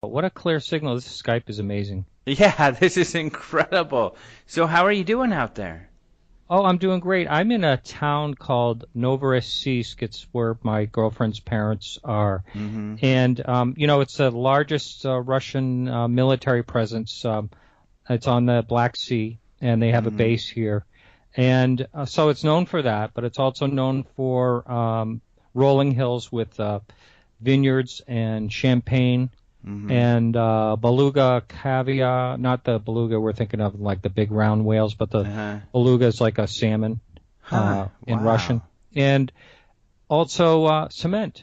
What a clear signal. This Skype is amazing. Yeah, this is incredible. So how are you doing out there? Oh, I'm doing great. I'm in a town called Novorossiysk. It's where my girlfriend's parents are. Mm-hmm. And, it's the largest Russian military presence. It's on the Black Sea, and they have a Mm-hmm. base here. And so it's known for that, but it's also known for rolling hills with vineyards and champagne Mm-hmm. and beluga caviar, not the beluga we're thinking of, like the big round whales, but the Uh-huh. beluga is like a salmon Huh. in Russian. Wow. And also cement.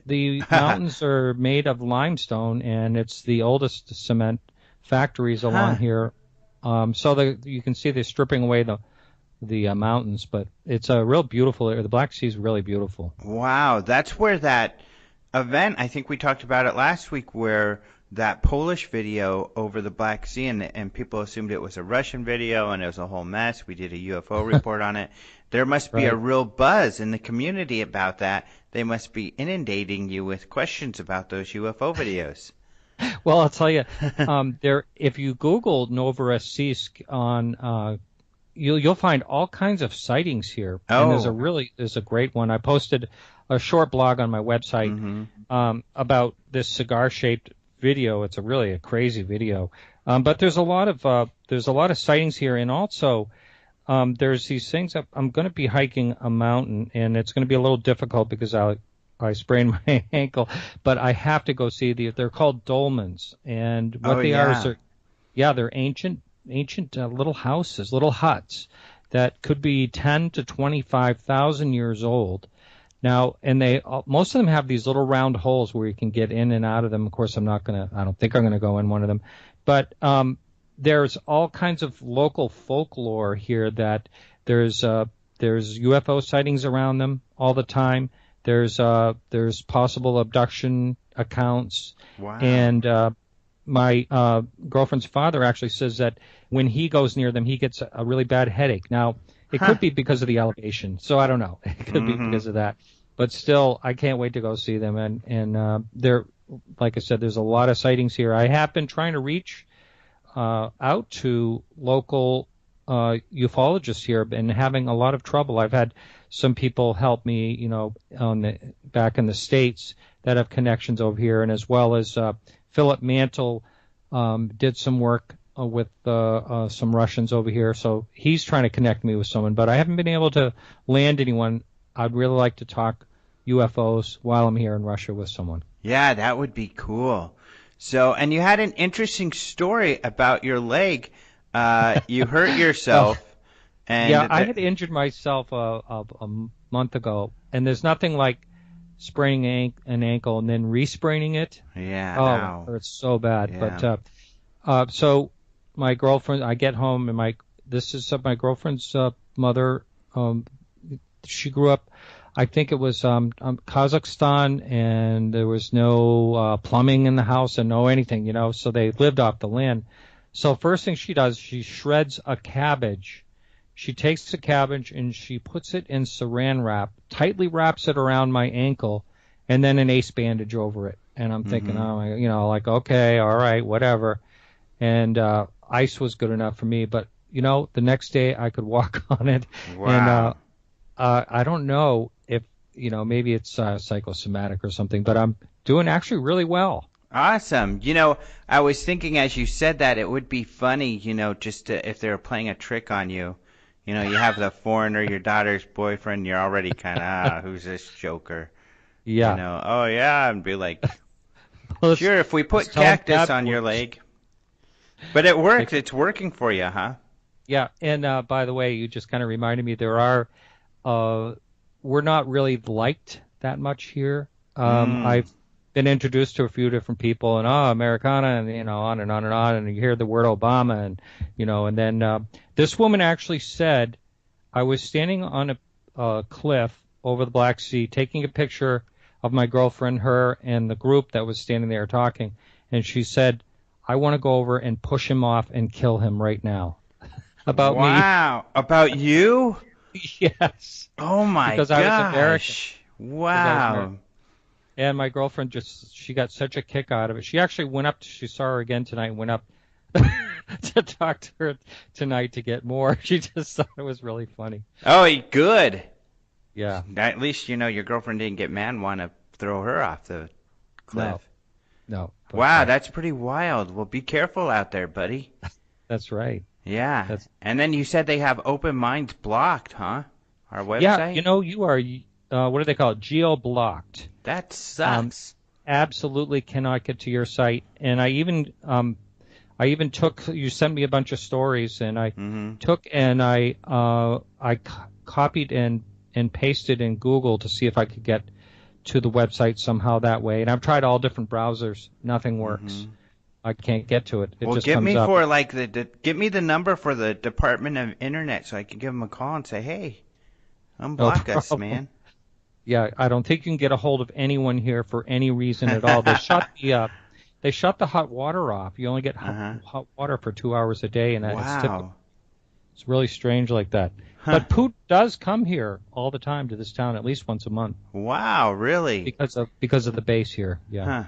The mountains are made of limestone, and it's the oldest cement factories along Huh. here. You can see they're stripping away the mountains, but it's a real beautiful area. The Black Sea is really beautiful. Wow. That's where that event, I think we talked about it last week, where that Polish video over the Black Sea and people assumed it was a Russian video and it was a whole mess. We did a UFO report on it. There must be a Right. real buzz in the community about that. They must be inundating you with questions about those UFO videos. Well, I'll tell you, if you Google Novorossiysk on you'll find all kinds of sightings here, and Oh. there's a great one. I posted a short blog on my website Mm-hmm. about this cigar-shaped video. It's really a crazy video, but there's a lot of sightings here, and also there's these things that I'm going to be hiking a mountain, and it's going to be a little difficult because I sprained my ankle, but I have to go see they're called dolmens, and Oh what they are is yeah. they're ancient little houses, little huts that could be 10 to 25,000 years old. Now, and most of them have these little round holes where you can get in and out of them. Of course, I don't think I'm gonna go in one of them, but there's all kinds of local folklore here that there's there's UFO sightings around them all the time. There's possible abduction accounts, Wow. and my girlfriend's father actually says that when he goes near them, he gets a really bad headache. Now, it Huh. could be because of the elevation, so I don't know. It could be Mm-hmm. because of that, but still, I can't wait to go see them. And like I said, there's a lot of sightings here. I have been trying to reach out to local ufologists here and having a lot of trouble. I've had some people help me, back in the States that have connections over here, and as well as Philip Mantle did some work with some Russians over here, so he's trying to connect me with someone, but I haven't been able to land anyone. I'd really like to talk UFOs while I'm here in Russia with someone. Yeah, that would be cool. So, and you had an interesting story about your leg. You hurt Well, yourself, and yeah, I had injured myself a month ago, and there's nothing like spraining an ankle and then re-spraining it. yeah, Oh, it ow, hurts so bad. But yeah. so my girlfriend, I get home and this is my girlfriend's mother. She grew up, I think it was Kazakhstan, and there was no plumbing in the house and no anything, so they lived off the land. So first thing she does, she shreds a cabbage. She takes the cabbage and she puts it in saran wrap, tightly wraps it around my ankle, and then an ace bandage over it. And I'm thinking, Mhm. oh, like, okay, all right, whatever. And ice was good enough for me, but the next day I could walk on it, and Wow. I don't know if maybe it's psychosomatic or something, but I'm doing actually really well. Awesome. I was thinking as you said that it would be funny, just if they were playing a trick on you. You have the foreigner, your daughter's boyfriend, you're already kind of, who's this joker? Yeah. Oh yeah, and be like, let's sure, if we let's put tell him cactus that on your works. leg. But it They works. could, It's working for you, huh? yeah. And by the way, you just kind of reminded me uh, we're not really liked that much here. Mm. I've been introduced to a few different people, and Americana, and on and on and on, and you hear the word Obama, and and then this woman actually said, I was standing on a cliff over the Black Sea taking a picture of my girlfriend, her, and the group that was standing there talking, and she said, I want to go over and push him off and kill him right now. About me. Wow. About you? Yes, Oh my because I was American. gosh. Because I was American. Wow. And my girlfriend she got such a kick out of it. She actually went up, she saw her again tonight and went up to talk to her tonight to get more. She just thought it was really funny. Oh, good. Yeah. At least, your girlfriend didn't get mad and want to throw her off the cliff. No. Wow, that's pretty wild. Well, be careful out there, buddy. That's right. Yeah. And then you said they have Open Minds blocked, huh? Our website? Yeah, you are, what do they call it? Geo-blocked. That sucks. Absolutely cannot get to your site. And I even took, you sent me a bunch of stories, and I took and I copied and pasted in Google to see if I could get to the website somehow that way. And I've tried all different browsers. Nothing works. I can't get to it. It just give comes me up. give me the number for the Department of Internet so I can give them a call and say, hey, unblock us, man. Yeah, I don't think you can get a hold of anyone here for any reason at all. They shut the hot water off. You only get hot water for 2 hours a day, and it's typical. It's really strange like that. Huh. But Poot does come here all the time to this town, at least once a month. Wow, really? Because of the base here. Yeah. Huh.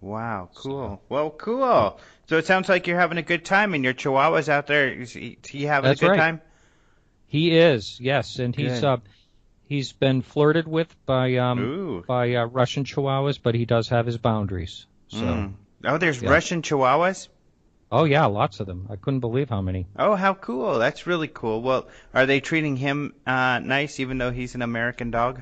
Wow, cool. Well, cool. So it sounds like you're having a good time, and your Chihuahua's out there. Is he having a good time? He is, yes, and he's been flirted with by Russian Chihuahuas, but he does have his boundaries. So. Oh, there's Russian Chihuahuas? Oh, yeah, lots of them. I couldn't believe how many. Oh, how cool. That's really cool. Well, are they treating him nice, even though he's an American dog?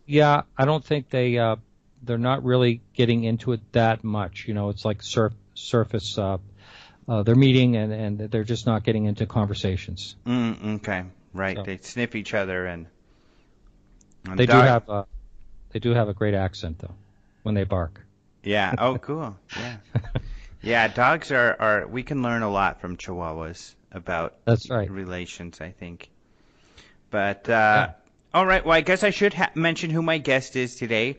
Yeah, I don't think they're not really getting into it that much. It's like surface. They're meeting, and they're just not getting into conversations. Okay, right. So. They sniff each other, and they do have a great accent, though, when they bark. Yeah. Oh, cool. Yeah. Yeah, dogs are. We can learn a lot from Chihuahuas about relations, I think. But all right. Well, I guess I should mention who my guest is today.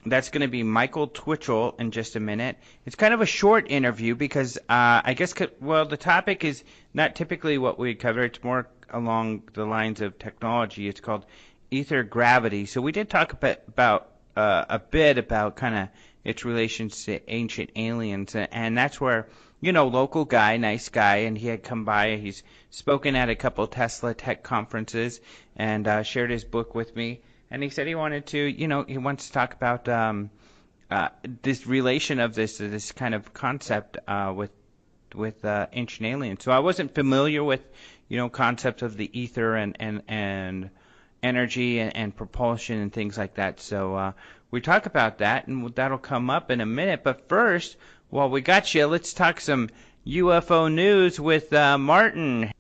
That's going to be Michael Twichell in just a minute. It's kind of a short interview because I guess the topic is not typically what we cover. It's more along the lines of technology. It's called Aether Gravity. So we did talk a bit about kind of its relations to ancient aliens, and that's where, local guy, nice guy, and he had come by. He's spoken at a couple Tesla tech conferences and shared his book with me, and he said he wanted to, he wants to talk about this relation of this kind of concept with ancient aliens. So I wasn't familiar with, concepts of the ether and energy and propulsion and things like that. So we talk about that, and that'll come up in a minute. But first, while we got you, let's talk some UFO news with Martin.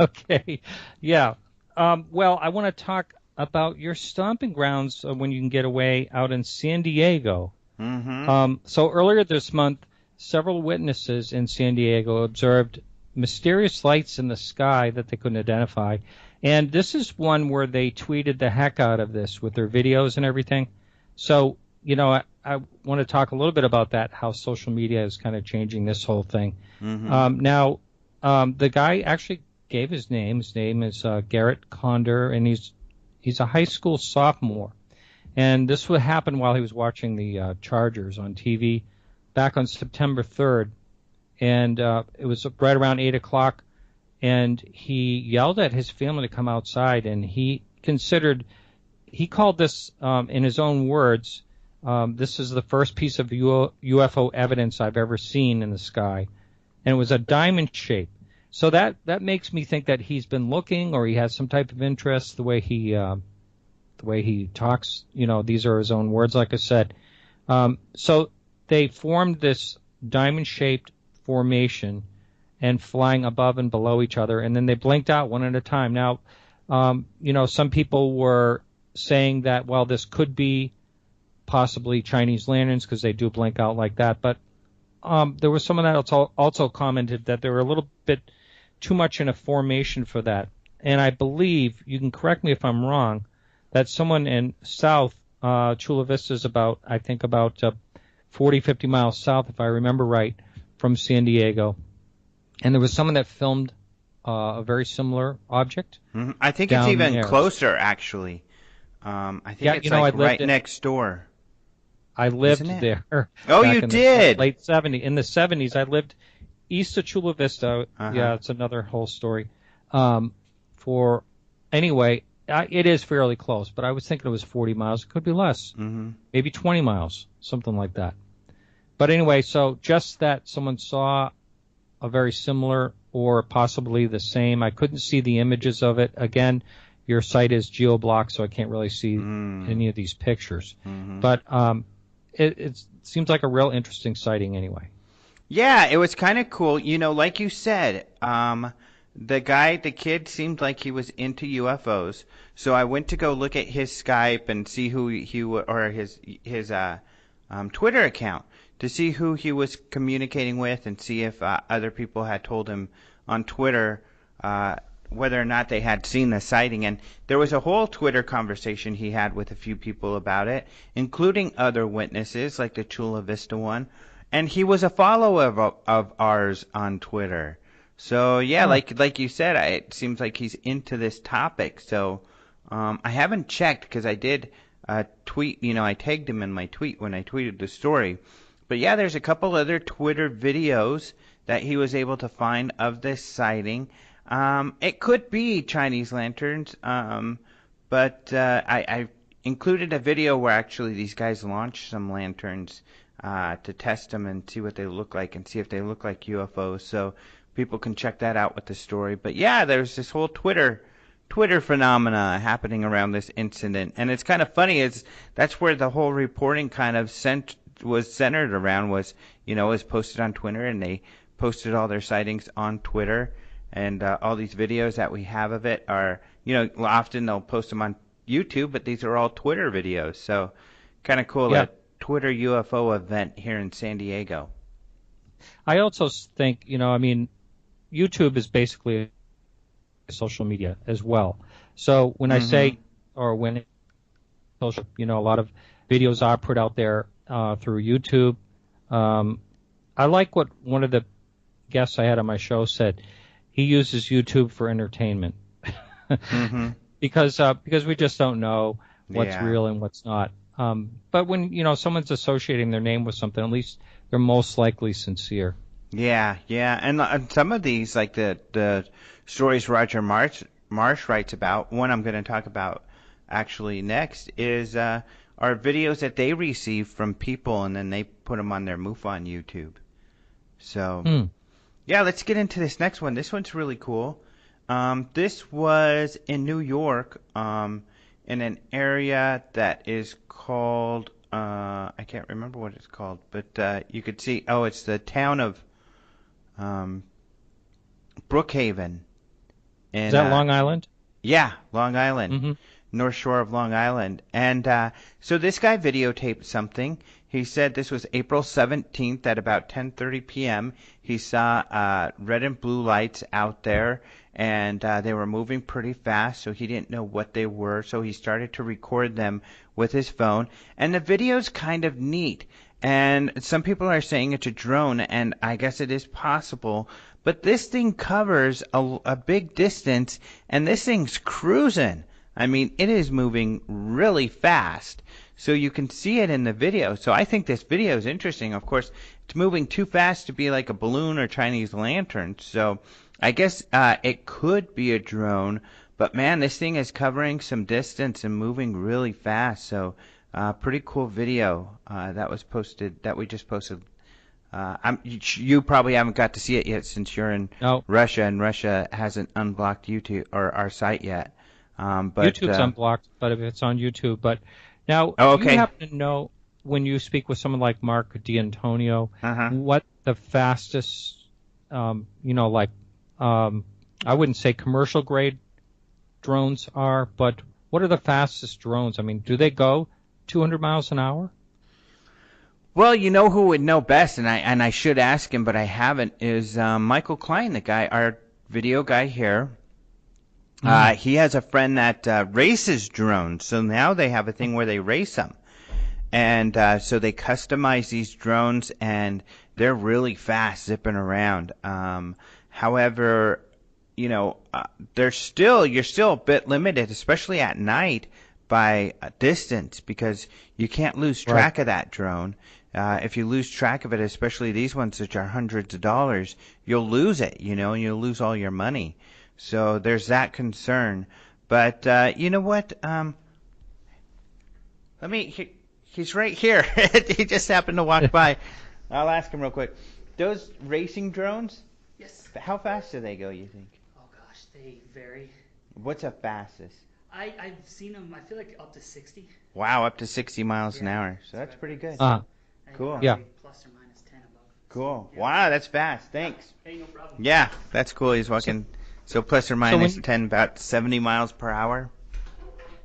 Okay. Yeah. Well, I want to talk about your stomping grounds when you can get away out in San Diego. So earlier this month, several witnesses in San Diego observed mysterious lights in the sky that they couldn't identify. And this is one where they tweeted the heck out of this with their videos and everything. So, I want to talk a little bit about that, how social media is kind of changing this whole thing. Now, the guy actually gave his name. His name is Garrett Condor, and he's a high school sophomore. And this would happen while he was watching the Chargers on TV back on September 3rd. And it was right around 8 o'clock. And he yelled at his family to come outside, and he called this, in his own words, this is the first piece of UFO evidence I've ever seen in the sky. And it was a diamond shape. So that makes me think that he's been looking, or he has some type of interest, the way he talks. These are his own words, like I said. So they formed this diamond-shaped formation and flying above and below each other, and then they blinked out one at a time. Now, some people were saying that, well, this could be possibly Chinese lanterns because they do blink out like that, but there was someone that also commented that they were a little bit too much in a formation for that. And I believe, you can correct me if I'm wrong, that someone in South, Chula Vista is about 40, 50 miles south, if I remember right, from San Diego. And there was someone that filmed a very similar object. I think it's even closer, actually. I think it's right next door. I isn't lived it? there Oh, back you in the did. late 70s. In the 70s, I lived east of Chula Vista. Uh-huh. Yeah, it's another whole story. For anyway, it is fairly close, but I was thinking it was 40 miles. It could be less, Mm-hmm. maybe 20 miles, something like that. But anyway, so just that someone saw a very similar or possibly the same. I couldn't see the images of it. Again, your site is geo-blocked, so I can't really see any of these pictures. Mm-hmm. But it seems like a real interesting sighting anyway. Yeah, it was kind of cool. You know, like you said, the kid seemed like he was into UFOs. So I went to go look at his Skype and see who or his Twitter account to see who he was communicating with and see if other people had told him on Twitter whether or not they had seen the sighting. And there was a whole Twitter conversation he had with a few people about it, including other witnesses like the Chula Vista one. And he was a follower of ours on Twitter. So yeah, Huh. like you said, it seems like he's into this topic. So I haven't checked because I did tweet. You know, I tagged him in my tweet when I tweeted the story. But yeah, there's a couple other Twitter videos that he was able to find of this sighting. It could be Chinese lanterns, but I included a video where actually these guys launched some lanterns to test them and see what they look like and see if they look like UFOs. So people can check that out with the story. But yeah, there's this whole Twitter phenomena happening around this incident, and it's kind of funny. That's where the whole reporting kind of was centered around was was posted on Twitter, and they posted all their sightings on Twitter, and all these videos that we have of it are often they'll post them on YouTube, but these are all Twitter videos. So kind of cool. Yeah. Twitter UFO event here in San Diego. I also think, I mean, YouTube is basically social media as well. So when I say, or when social, a lot of videos are put out there through YouTube. I like what one of the guests I had on my show said. He uses YouTube for entertainment because we just don't know what's real and what's not. But when someone's associating their name with something, at least they're most likely sincere. Yeah, and some of these, like the stories Roger Marsh writes about, one I'm going to talk about actually next is are videos that they receive from people, and then they put them on their MUFON YouTube. So yeah, let's get into this next one. This one's really cool. This was in New York, in an area that is called I can't remember what it's called, but you could see. Oh, it's the town of Brookhaven. Is that Long Island? Yeah, Long Island, North Shore of Long Island. And so this guy videotaped something. He said this was April 17th at about 10:30 p.m. He saw red and blue lights out there, and they were moving pretty fast, so he didn't know what they were. So he started to record them with his phone. And the video's kind of neat. And some people are saying it's a drone, and I guess it is possible. But this thing covers a big distance, and this thing's cruising. I mean, it is moving really fast. So you can see it in the video. So I think this video is interesting. Of course, it's moving too fast to be like a balloon or Chinese lantern. So I guess it could be a drone. But man, this thing is covering some distance and moving really fast. So pretty cool video that was posted, that we just posted. You probably haven't got to see it yet since you're in Russia, and Russia hasn't unblocked YouTube or our site yet. But YouTube's unblocked, but if it's on YouTube. But now, do you happen to know, when you speak with someone like Mark D'Antonio, what the fastest, I wouldn't say commercial grade drones are, but what are the fastest drones? I mean, do they go 200 miles an hour? Well, you know who would know best, and I should ask him, but I haven't, is Michael Klein, the guy, our video guy here. He has a friend that races drones, so now they have a thing where they race them. And so they customize these drones, and they're really fast zipping around. However, you're still a bit limited, especially at night, by distance because you can't lose track of that drone. If you lose track of it, especially these ones which are hundreds of dollars, you'll lose it, and you'll lose all your money. So there's that concern. But you know what? He's right here. He just happened to walk by. I'll ask him real quick. Those racing drones? Yes. How fast do they go, you think? Oh gosh, they vary. What's the fastest? I've seen them. I feel like up to 60. Wow, up to 60 miles an Yeah, hour. So that's pretty good. Cool. Yeah. Plus or minus 10 above. Cool. Yeah. Wow, that's fast. Thanks. Hey, no problem. Yeah, that's cool. He's walking. So plus or minus 10, about 70 miles per hour.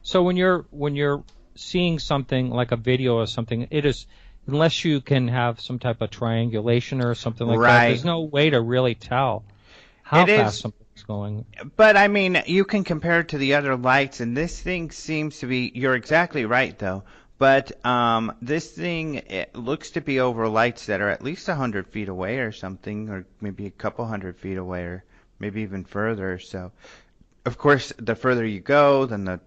So when you're seeing something like a video or something, it is, unless you can have some type of triangulation or something like that, there's no way to really tell how fast something's going. But I mean, you can compare it to the other lights, and this thing seems to be. You're exactly right, though. But this thing, it looks to be over lights that are at least 100 feet away or something, or maybe a couple hundred feet away, or maybe even further. So, of course, the further you go, then the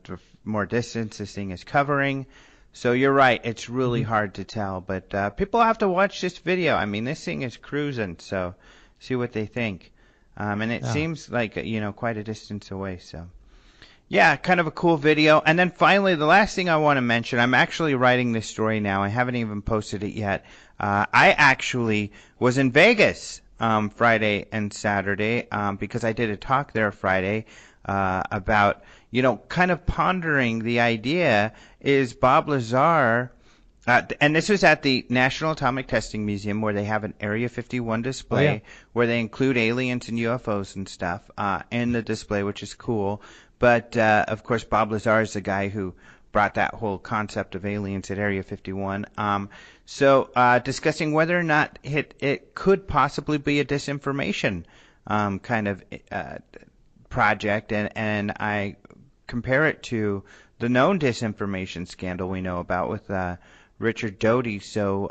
more distance this thing is covering. So you're right, it's really hard to tell. But people have to watch this video. I mean, this thing is cruising, so see what they think. And it seems like, quite a distance away, so. Yeah, kind of a cool video. And then finally, the last thing I want to mention, I'm actually writing this story now. I haven't even posted it yet. I actually was in Vegas Friday and Saturday because I did a talk there Friday about, kind of pondering the idea, is Bob Lazar, and this was at the National Atomic Testing Museum where they have an Area 51 display where they include aliens and UFOs and stuff in the display, which is cool. But, of course, Bob Lazar is the guy who brought that whole concept of aliens at Area 51. So discussing whether or not it could possibly be a disinformation kind of project. And I compare it to the known disinformation scandal we know about with Richard Doty. So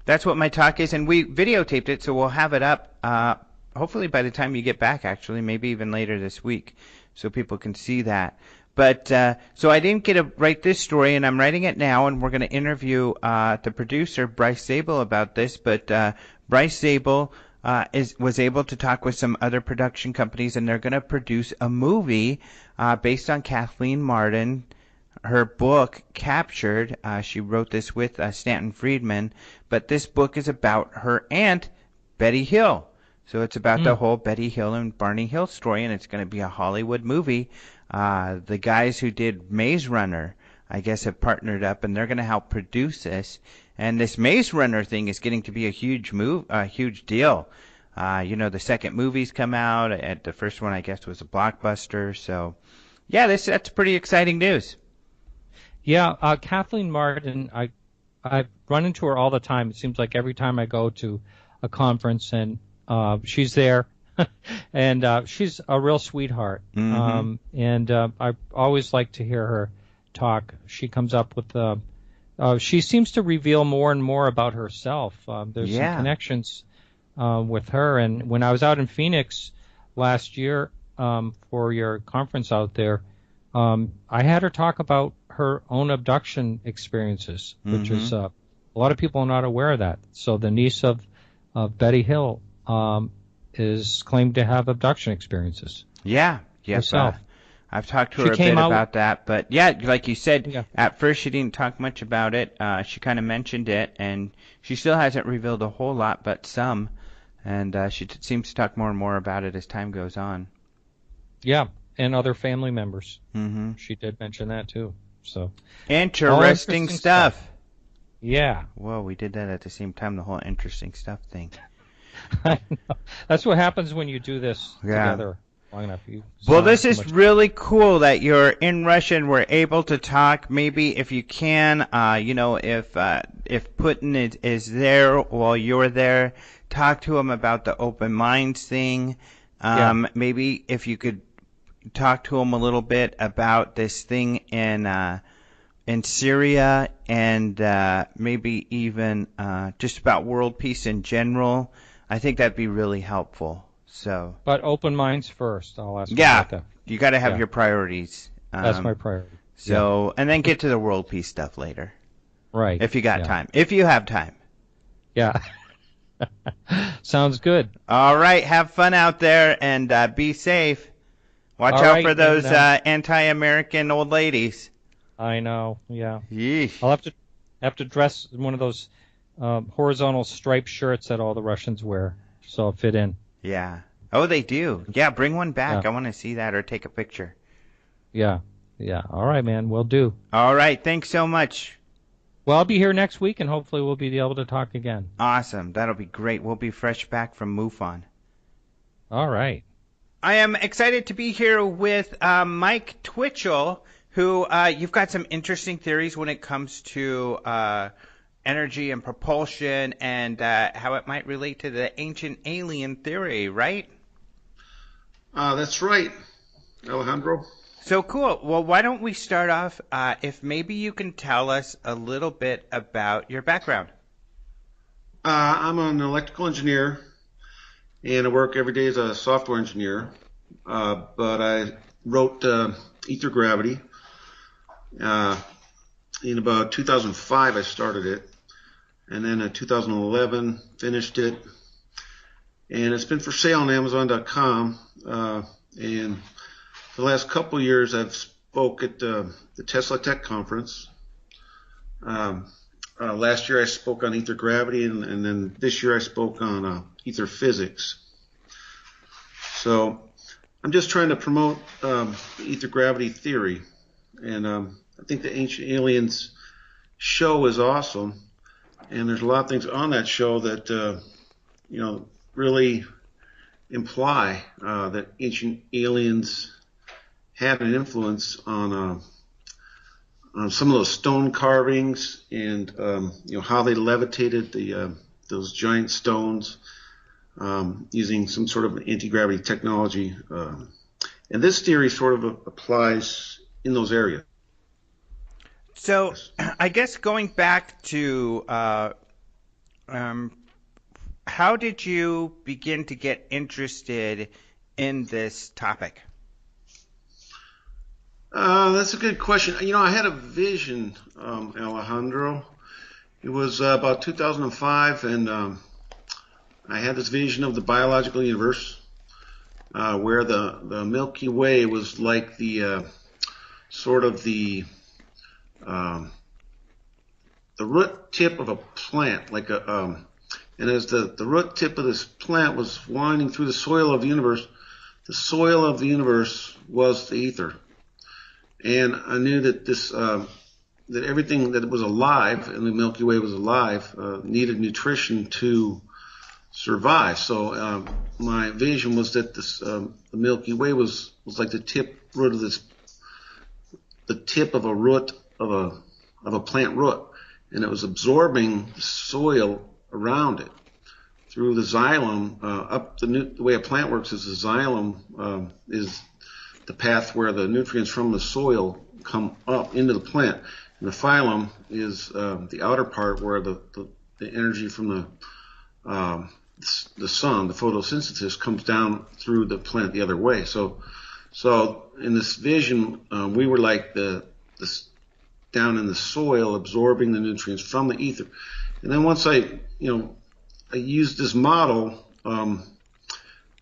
that's what my talk is. And we videotaped it, so we'll have it up hopefully by the time you get back, actually, maybe even later this week, so people can see that. But so I didn't get to write this story, and I'm writing it now, and we're going to interview the producer, Bryce Zabel, about this. But Bryce Zabel was able to talk with some other production companies, and they're going to produce a movie based on Kathleen Martin, her book, Captured. She wrote this with Stanton Friedman, but this book is about her aunt, Betty Hill. So it's about the whole Betty Hill and Barney Hill story, and it's going to be a Hollywood movie. The guys who did Maze Runner, I guess, have partnered up, and they're going to help produce this. And this Maze Runner thing is getting to be a huge deal. The second movie's come out, and the first one, I guess, was a blockbuster. So, yeah, that's pretty exciting news. Yeah, Kathleen Martin, I run into her all the time. It seems like every time I go to a conference, and she's there. And she's a real sweetheart. And I always like to hear her talk. She comes up with she seems to reveal more and more about herself. There's some connections with her. And when I was out in Phoenix last year for your conference out there, I had her talk about her own abduction experiences, which is a lot of people are not aware of that. So the niece of Betty Hill is claimed to have abduction experiences. Yeah, herself. I've talked to her a bit about that, but yeah, like you said, at first she didn't talk much about it. She kind of mentioned it, and she still hasn't revealed a whole lot, but some, and she seems to talk more and more about it as time goes on. Yeah, and other family members. She did mention that too. So interesting stuff. Yeah. Whoa, we did that at the same time, the whole interesting stuff thing. I know. That's what happens when you do this together long enough. Well, this is really cool that you're in Russia and we're able to talk. Maybe if you can, if Putin is there while you're there, talk to him about the open minds thing. Maybe if you could talk to him a little bit about this thing in Syria, and maybe even just about world peace in general. I think that'd be really helpful. But open minds first. I'll ask you about that. You got to have your priorities. That's my priority. So, and then get to the world peace stuff later. Right. If you got time. If you have time. Yeah. Sounds good. All right. Have fun out there and be safe. Watch All out right, for those and, anti-American old ladies. I know. Yeah. Yeesh. I'll have to dress in one of those horizontal striped shirts that all the Russians wear, so I'll fit in. Yeah. Oh, they do. Yeah, bring one back. Yeah. I want to see that or take a picture. Yeah. Yeah. All right, man. Will do. All right. Thanks so much. Well, I'll be here next week, and hopefully we'll be able to talk again. Awesome. That'll be great. We'll be fresh back from MUFON. All right. I am excited to be here with Mike Twichell, who you've got some interesting theories when it comes to energy and propulsion and how it might relate to the ancient alien theory, right? That's right, Alejandro. So cool. Well, why don't we start off if maybe you can tell us a little bit about your background. I'm an electrical engineer, and I work every day as a software engineer. But I wrote Aether Gravity. In about 2005, I started it, and then in 2011 finished it, and it's been for sale on Amazon.com. And for the last couple of years, I've spoke at the Tesla Tech Conference. Last year, I spoke on Aether Gravity, and then this year, I spoke on Ether Physics. So I'm just trying to promote Ether Gravity theory, and I think the Ancient Aliens show is awesome, and there's a lot of things on that show that really imply that ancient aliens had an influence on some of those stone carvings and how they levitated those giant stones using some sort of anti-gravity technology. And this theory sort of applies in those areas. So I guess going back to how did you begin to get interested in this topic? That's a good question. I had a vision, Alejandro. It was about 2005, and I had this vision of the biological universe, where the Milky Way was like the sort of the root tip of a plant, like and as the root tip of this plant was winding through the soil of the universe was the ether. And I knew that that everything that was alive, and the Milky Way was alive, needed nutrition to survive. So my vision was that the Milky Way was like the tip of a root of a plant root, and it was absorbing the soil around it through the xylem. The way a plant works is the xylem is the path where the nutrients from the soil come up into the plant, and the phylum is the outer part where the energy from the sun, the photosynthesis, comes down through the plant the other way. So in this vision, we were like this down in the soil, absorbing the nutrients from the ether. And then once I used this model, I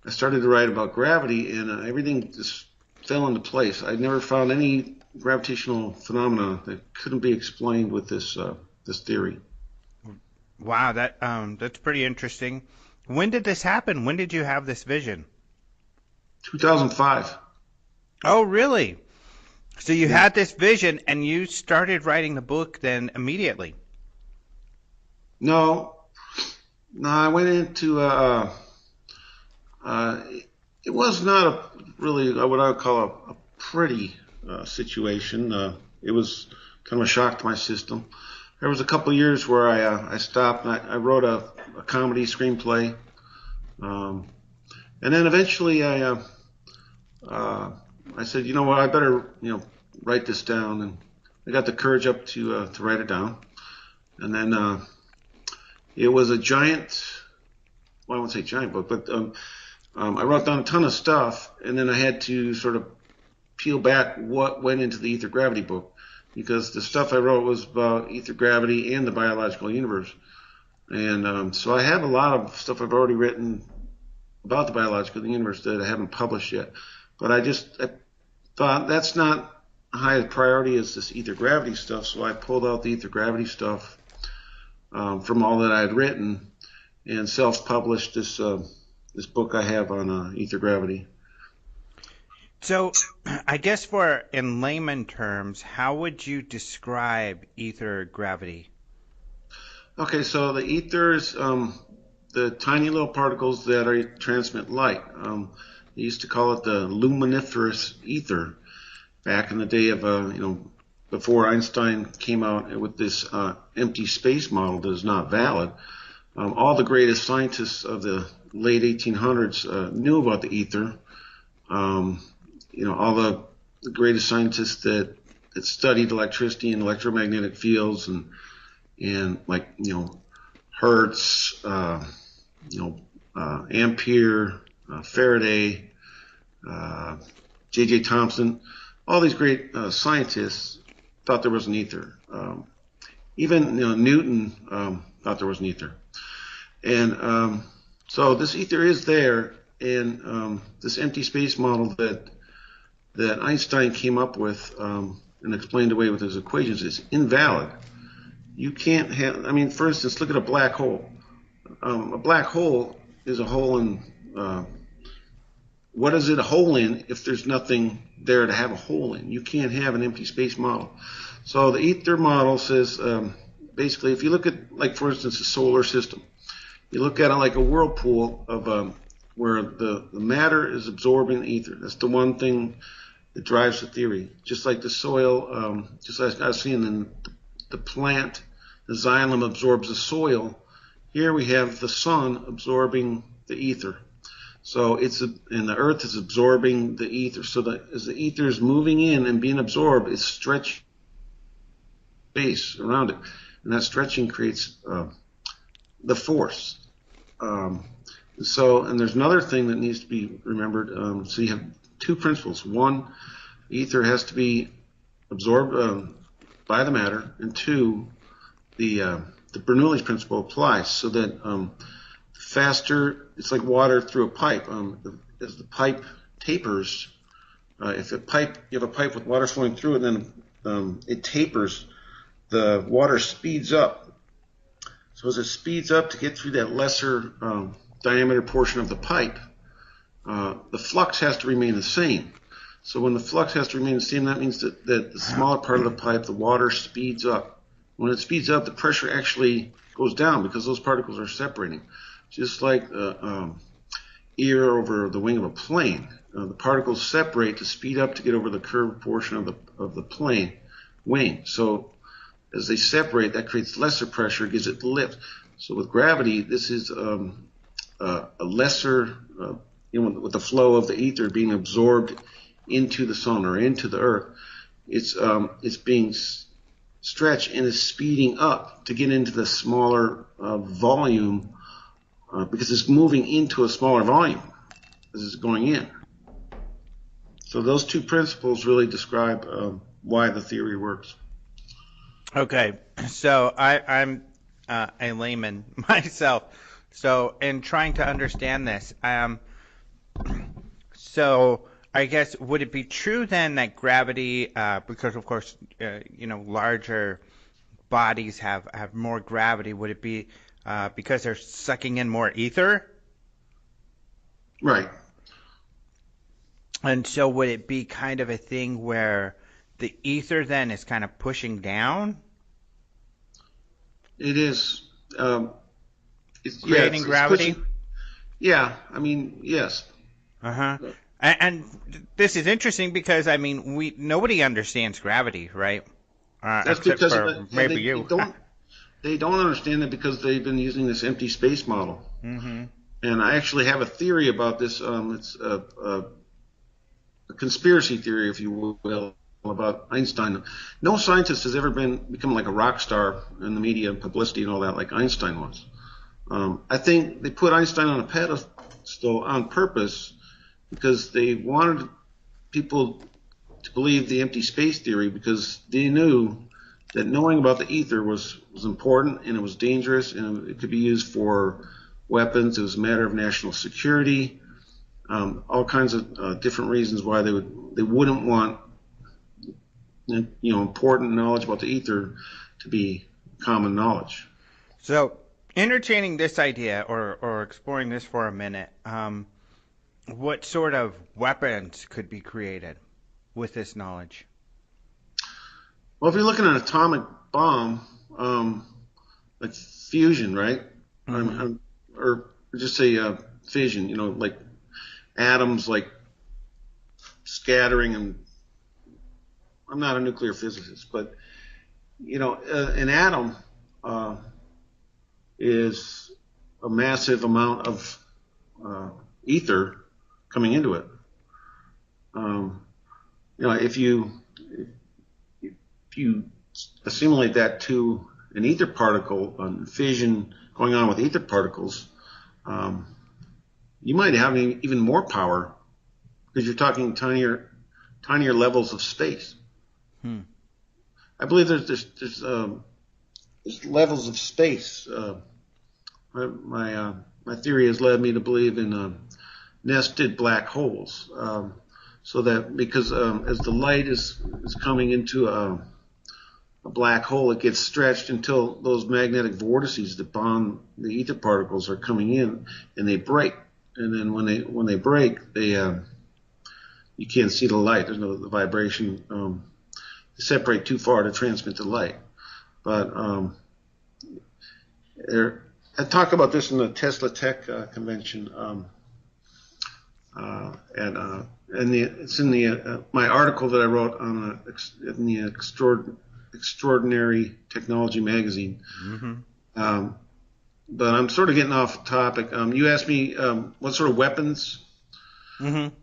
started to write about gravity, and everything just fell into place. I never found any gravitational phenomena that couldn't be explained with this theory. Wow, that's pretty interesting. When did this happen? When did you have this vision? 2005. Oh, really? So you had this vision, and you started writing the book then immediately? No, I went into it was not really what I would call a pretty situation. It was kind of a shock to my system. There was a couple of years where I stopped and I wrote a comedy screenplay, and then eventually I said, what, I better write this down, and I got the courage up to write it down, and then it was a giant. Well, I won't say giant book, but I wrote down a ton of stuff, and then I had to sort of peel back what went into the Aether Gravity book, because the stuff I wrote was about ether gravity and the biological universe. And so I have a lot of stuff I've already written about the biological universe that I haven't published yet. But I thought that's not high priority as this ether gravity stuff, so I pulled out the ether gravity stuff from all that I had written and self-published this book I have on ether gravity. So, I guess in layman terms, how would you describe ether gravity? Okay, so the ether is the tiny little particles that transmit light. They used to call it the luminiferous ether back in the day of before Einstein came out with this empty space model that is not valid. All the greatest scientists of the late 1800s knew about the ether. All the greatest scientists that studied electricity and electromagnetic fields and like Hertz, Ampere, Faraday, J.J. Thomson, all these great scientists thought there was an ether. Even Newton thought there was an ether. And so this ether is there, and this empty space model that Einstein came up with and explained away with his equations is invalid. You can't have, for instance, look at a black hole. A black hole is a hole in, what is it a hole in if there's nothing there to have a hole in? You can't have an empty space model. So the ether model says, basically, if you look at, like, for instance, the solar system, you look at it like a whirlpool of where the matter is absorbing the ether. That's the one thing that drives the theory. Just like the soil, just like I was saying, in the plant, the xylem absorbs the soil. Here we have the sun absorbing the ether. So and the earth is absorbing the ether. So that as the ether is moving in and being absorbed, it's stretching space around it. And that stretching creates the force. And there's another thing that needs to be remembered. So you have two principles. One, ether has to be absorbed by the matter, and two, the Bernoulli's principle applies, so that faster, it's like water through a pipe. As the pipe tapers, if you have a pipe with water flowing through it, then it tapers, the water speeds up. So as it speeds up to get through that lesser diameter portion of the pipe, the flux has to remain the same. So when the flux has to remain the same, that means that the smaller part of the pipe, the water speeds up. When it speeds up, the pressure actually goes down because those particles are separating. Just like air over the wing of a plane. The particles separate to speed up to get over the curved portion of the plane wing. So as they separate, that creates lesser pressure, gives it lift. So with gravity, this is a lesser, with the flow of the ether being absorbed into the sun or into the earth, it's being stretched and is speeding up to get into the smaller volume because it's moving into a smaller volume as it's going in. So those two principles really describe why the theory works. Okay, so I'm a layman myself. So in trying to understand this, so I guess would it be true then that gravity, because of course larger bodies have more gravity, would it be because they're sucking in more ether? Right. And so would it be kind of a thing where the ether then is kind of pushing down? It is. It's creating gravity? Pushing, yeah, yes. Uh-huh. And this is interesting because, nobody understands gravity, right? That's except because for maybe you. They don't understand it because they've been using this empty space model. Mm-hmm. And I actually have a theory about this. It's a conspiracy theory, if you will, about Einstein. No scientist has ever become like a rock star in the media and publicity and all that like Einstein was. I think they put Einstein on a pedestal on purpose because they wanted people to believe the empty space theory because they knew that knowing about the ether was important and it was dangerous and it could be used for weapons. It was a matter of national security, all kinds of different reasons why they wouldn't want important knowledge about the ether to be common knowledge. So, entertaining this idea or exploring this for a minute, what sort of weapons could be created with this knowledge? Well, if you're looking at an atomic bomb, like fusion, right? Mm-hmm. Or just say fission, like atoms like scattering, and I'm not a nuclear physicist, but an atom is a massive amount of ether coming into it. If you assimilate that to an ether particle, fission going on with ether particles, you might have even more power because you're talking tinier levels of space. I believe there's levels of space. My theory has led me to believe in nested black holes, so that because as the light is coming into a black hole, it gets stretched until those magnetic vortices that bond the ether particles are coming in, and they break. And then when they break, you can't see the light. There's no the vibration. They separate too far to transmit the light. But I talk about this in the Tesla Tech convention, it's in my article that I wrote in the Extraordinary Technology magazine. Mm-hmm. But I'm sort of getting off topic. You asked me what sort of weapons. Mm-hmm.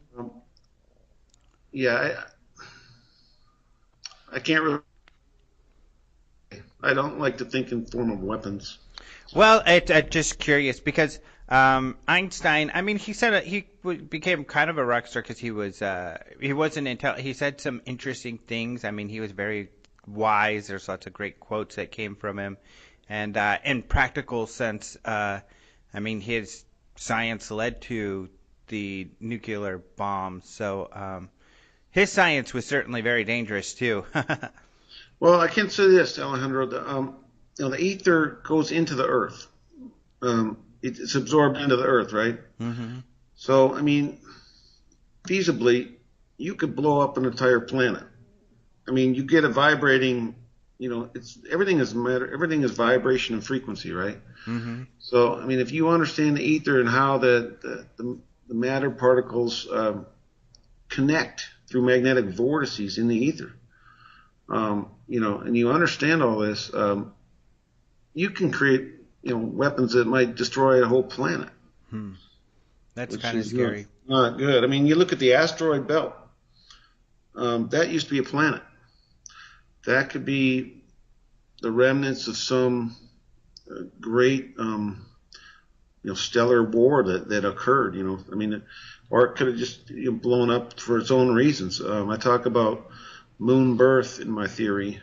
I can't really. I don't like to think in form of weapons. Well, I'm just curious because Einstein. I mean, he said he became kind of a rock star because he wasn't he said some interesting things. I mean, he was very wise. There's lots of great quotes that came from him, and in practical sense, I mean, his science led to the nuclear bomb. So his science was certainly very dangerous too. Well, I can say this, Alejandro. The ether goes into the Earth. It's absorbed into the Earth, right? Mm-hmm. So, I mean, feasibly, you could blow up an entire planet. I mean, you get a vibrating. Everything is matter. Everything is vibration and frequency, right? Mm-hmm. So, I mean, if you understand the ether and how the matter particles connect through magnetic vortices in the ether, and you understand all this, you can create, weapons that might destroy a whole planet. That's kind of scary. Not good. I mean, you look at the asteroid belt. That used to be a planet. That could be the remnants of some great, stellar war that occurred. I mean, or it could have just blown up for its own reasons. I talk about moon birth in my theory,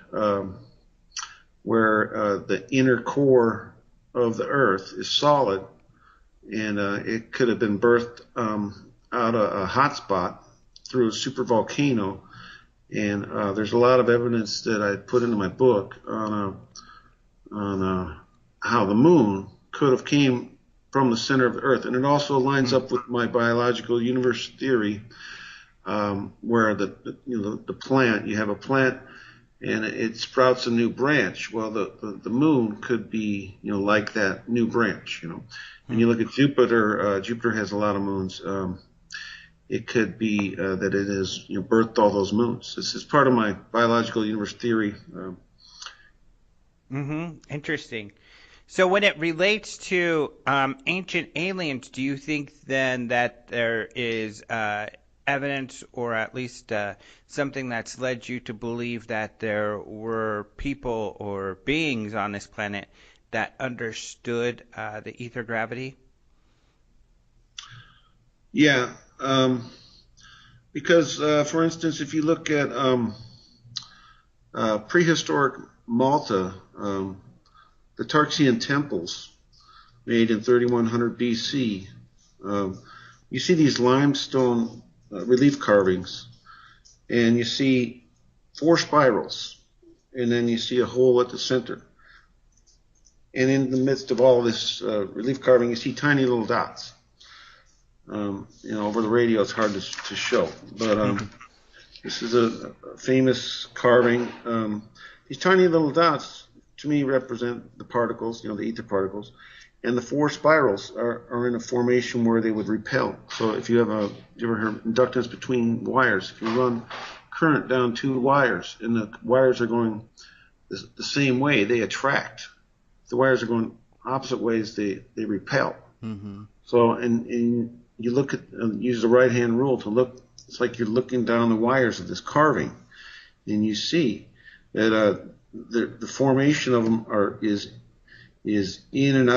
where the inner core of the Earth is solid, and it could have been birthed out of a hot spot through a supervolcano. And there's a lot of evidence that I put into my book on how the moon could have came from the center of the Earth, and it also lines up with my biological universe theory, where the plant, you have a plant and it sprouts a new branch. Well, the moon could be like that new branch. And you look at Jupiter. Jupiter has a lot of moons. It could be that it has birthed all those moons. This is part of my biological universe theory. Interesting. So when it relates to ancient aliens, do you think then that there is evidence, or at least something that's led you to believe that there were people or beings on this planet that understood the ether gravity? Yeah. Because, for instance, if you look at prehistoric Malta, the Tarxian temples made in 3100 BC, you see these limestone relief carvings, and you see 4 spirals, and then you see a hole at the center. And in the midst of all this relief carving, you see tiny little dots. Over the radio it's hard to show, but this is a famous carving. These tiny little dots, to me, represent the particles, the ether particles, and the 4 spirals are in a formation where they would repel. So if you ever heard inductance between wires, if you run current down 2 wires and the wires are going the same way, they attract. If the wires are going opposite ways, they repel. Mm-hmm. So and you look at use the right hand rule to look. It's like you're looking down the wires of this carving, and you see that the formation of them is in and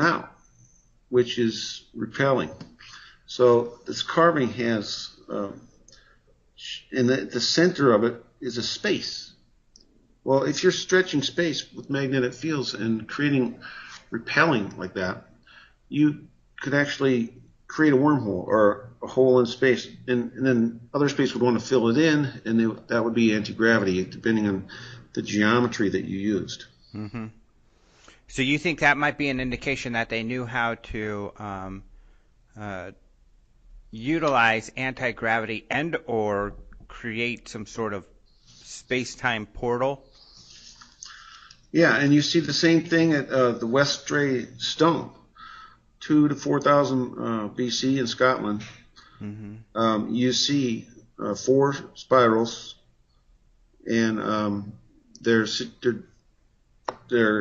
out, which is repelling. So this carving has, and the center of it is a space. Well, if you're stretching space with magnetic fields and creating repelling like that, you could actually create a wormhole or a hole in space, and then other space would want to fill it in, and that would be anti-gravity, depending on the geometry that you used. Mm-hmm. So you think that might be an indication that they knew how to utilize anti-gravity and or create some sort of space-time portal? Yeah, and you see the same thing at the Westray Stone. 2,000 to 4,000 BC in Scotland, you see 4 spirals, and they're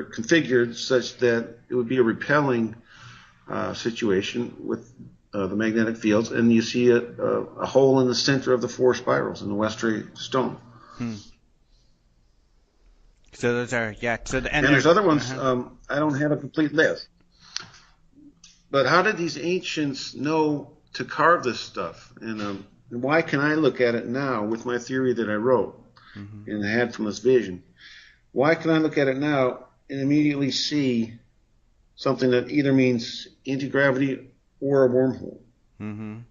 configured such that it would be a repelling situation with the magnetic fields, and you see a hole in the center of the 4 spirals in the Westray Stone. So those are and there's other ones. I don't have a complete list. But how did these ancients know to carve this stuff? And why can I look at it now with my theory that I wrote and I had from this vision? Why can I look at it now and immediately see something that either means anti-gravity or a wormhole? Mm-hmm.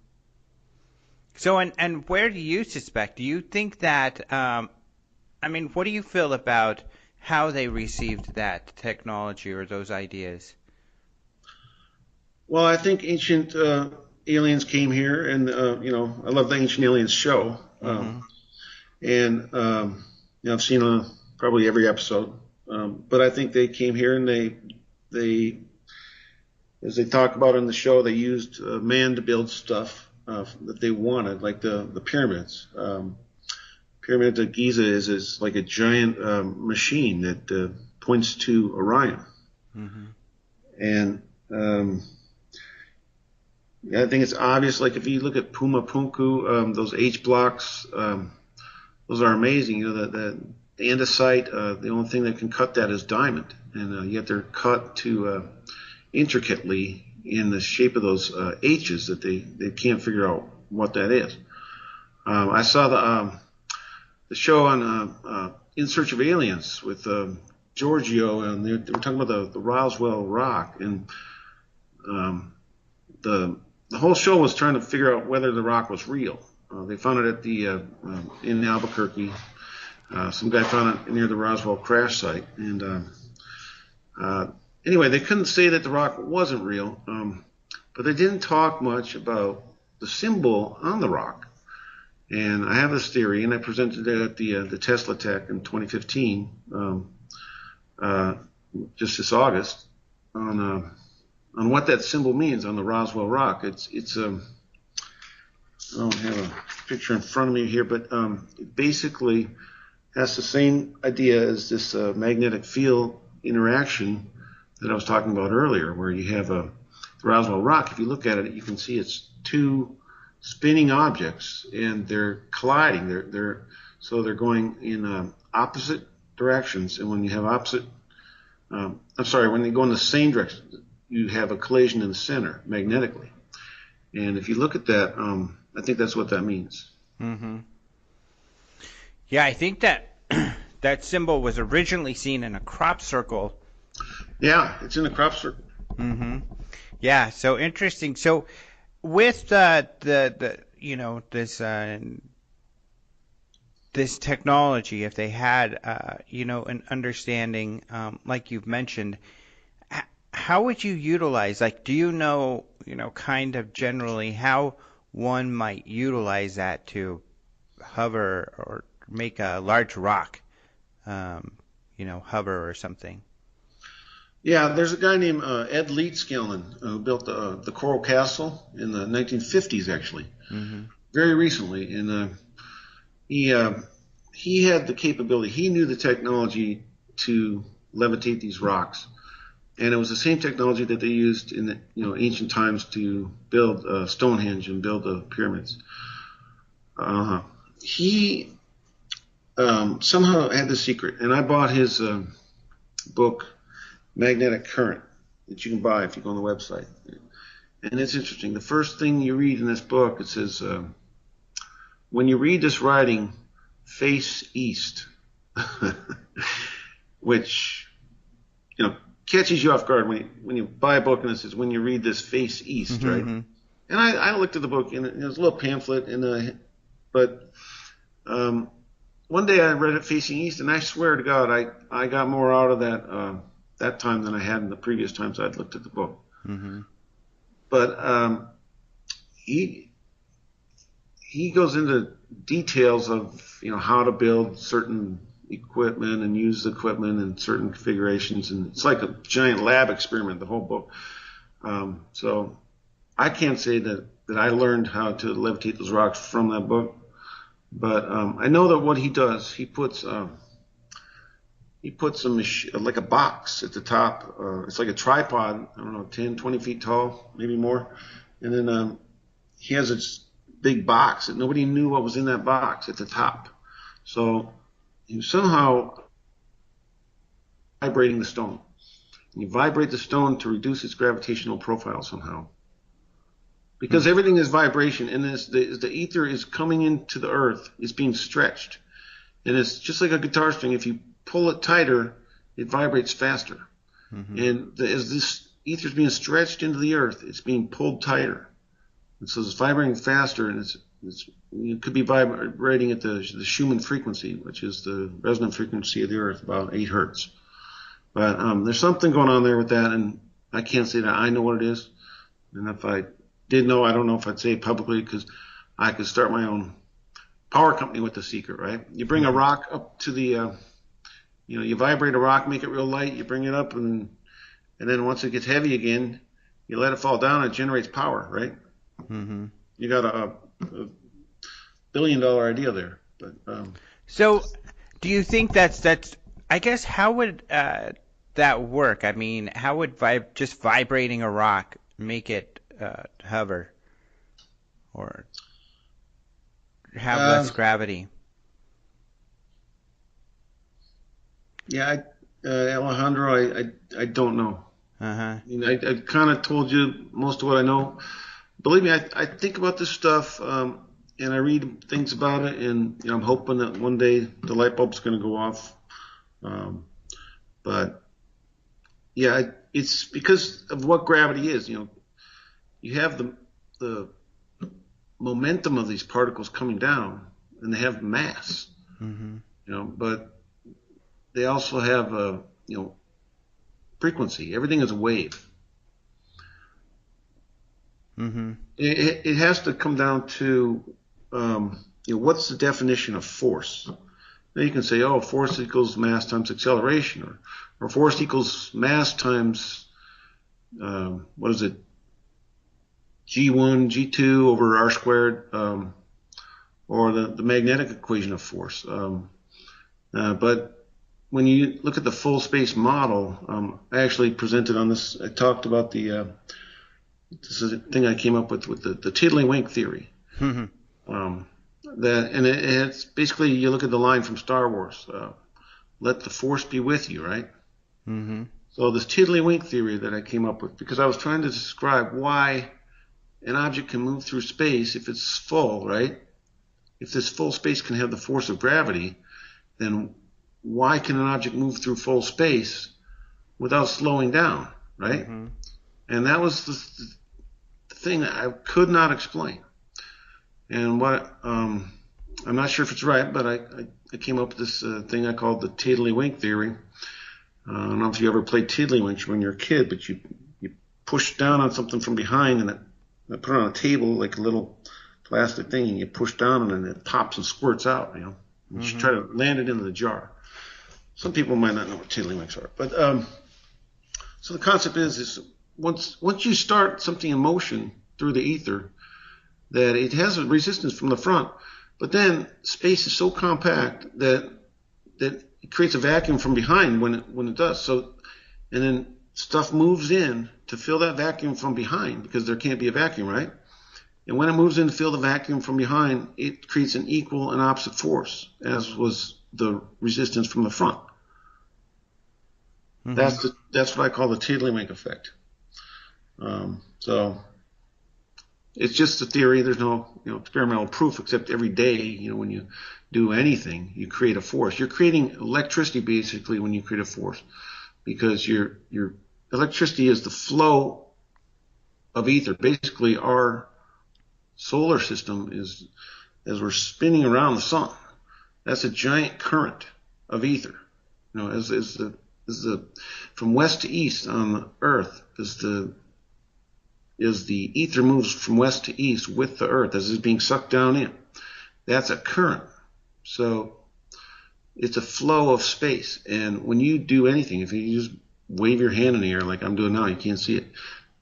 So, and where do you suspect? Do you think that, what do you feel about how they received that technology or those ideas? Well, I think ancient aliens came here, and I love the Ancient Aliens show, and I've seen probably every episode. But I think they came here, and they, as they talk about in the show, they used man to build stuff that they wanted, like the pyramids. Pyramid of Giza is like a giant machine that points to Orion, and I think it's obvious. Like if you look at Puma Punku, those H blocks, those are amazing. The andesite, the only thing that can cut that is diamond, and yet they're cut to intricately in the shape of those H's that they can't figure out what that is. I saw the show on In Search of Aliens with Giorgio, and they were talking about the Roswell rock, and the whole show was trying to figure out whether the rock was real. They found it at the in Albuquerque. Some guy found it near the Roswell crash site, and anyway, they couldn't say that the rock wasn't real, but they didn't talk much about the symbol on the rock. And I have this theory, and I presented it at the Tesla Tech in 2015, just this August, on what that symbol means on the Roswell rock. It's I don't have a picture in front of me here, but it basically has the same idea as this magnetic field interaction that I was talking about earlier, where you have the Roswell rock. If you look at it, you can see it's 2 spinning objects, and they're colliding. They're going in opposite directions, and when you have when they go in the same direction, you have a collision in the center magnetically. And if you look at that, I think that's what that means. Mm-hmm. Yeah, I think that that symbol was originally seen in a crop circle. Yeah, it's in the crop circle. Mm-hmm. Yeah, so interesting. So with the this technology, if they had an understanding, like you've mentioned, how would you utilize? Like, do you know kind of generally how one might utilize that to hover or make a large rock, hover or something? Yeah, there's a guy named Ed Leetskellnen who built the Coral Castle in the 1950s, actually, Mm-hmm. very recently, and he had the capability. He knew the technology to levitate these rocks, and it was the same technology that they used in the ancient times to build Stonehenge and build the pyramids. He somehow had the secret, and I bought his book, Magnetic Current, that you can buy if you go on the website. And it's interesting. The first thing you read in this book, it says, when you read this writing, face east, which catches you off guard when you buy a book and it says when you read this, face east, Mm-hmm. right? And I looked at the book and it was a little pamphlet, but one day I read it facing east, and I swear to God, I got more out of that time than I had in the previous times I'd looked at the book. Mm-hmm. But he goes into details of how to build certain equipment and use the equipment in certain configurations, and it's like a giant lab experiment, the whole book. So I can't say that I learned how to levitate those rocks from that book, but I know that what he does, he puts like a box at the top. It's like a tripod, I don't know, 10, 20 feet tall, maybe more. And then he has this big box that nobody knew what was in that box at the top. So you somehow vibrating the stone. You vibrate the stone to reduce its gravitational profile somehow. Because everything is vibration, and the ether is coming into the earth, it's being stretched. And it's just like a guitar string. If you pull it tighter, it vibrates faster. Mm-hmm. And as this ether is being stretched into the earth, it's being pulled tighter. And so it's vibrating faster, and it could be vibrating at the Schumann frequency, which is the resonant frequency of the earth, about 8 hertz. But there's something going on there with that, and I can't say that I know what it is. And if I did know, I don't know if I'd say it publicly, because I could start my own power company with the secret, right? You bring a rock up to the, you vibrate a rock, make it real light, you bring it up, and then once it gets heavy again, you let it fall down, it generates power, right? Mm-hmm. You got a $1 billion idea there. But so, do you think that's? I guess how would that work? I mean, how would just vibrating a rock make it hover or have less gravity? Yeah, Alejandro, I don't know. Uh-huh. I kind of told you most of what I know. Believe me, I think about this stuff, and I read things about it, and I'm hoping that one day the light bulb's going to go off. But yeah, it's because of what gravity is. You have the momentum of these particles coming down, and they have mass. Mm-hmm. But they also have frequency. Everything is a wave. Mm-hmm. It has to come down to what's the definition of force? Now you can say, force equals mass times acceleration, or force equals mass times what is it? G1, G2 over R squared, or the magnetic equation of force. But when you look at the full space model, I actually presented on this. I talked about this is a thing I came up with the tiddlywink theory. Mm-hmm. It's basically, you look at the line from Star Wars, let the force be with you, right? Mm-hmm. So this tiddlywink theory that I came up with, because I was trying to describe why an object can move through space if it's full, right? if this full space can have the force of gravity, then why can an object move through full space without slowing down, right? Mm-hmm. And that was the thing that I could not explain. And what I'm not sure if it's right, but I came up with this thing I called the tiddlywink theory. I don't know if you ever played tiddlywinks when you're a kid, but you push down on something from behind and I put it on a table like a little plastic thing, and you push down and it pops and squirts out, you know. You should try to land it into the jar. Some people might not know what tiddlywinks are, but so the concept is once you start something in motion through the ether, that it has a resistance from the front, but then space is so compact that it creates a vacuum from behind when it does. So, and then stuff moves in to fill that vacuum from behind, because there can't be a vacuum, right? And when it moves in to fill the vacuum from behind, it creates an equal and opposite force, as was the resistance from the front. Mm-hmm. That's what I call the tiddlywink effect. So it's just a theory. There's no experimental proof, except every day, when you do anything, you create a force. You're creating electricity basically when you create a force, because your electricity is the flow of ether. Basically, our solar system is, as we're spinning around the sun, that's a giant current of ether. As the from west to east on the Earth, as the ether moves from west to east with the Earth, as it's being sucked down in, that's a current. So it's a flow of space. And when you do anything, if you just wave your hand in the air like I'm doing now, you can't see it.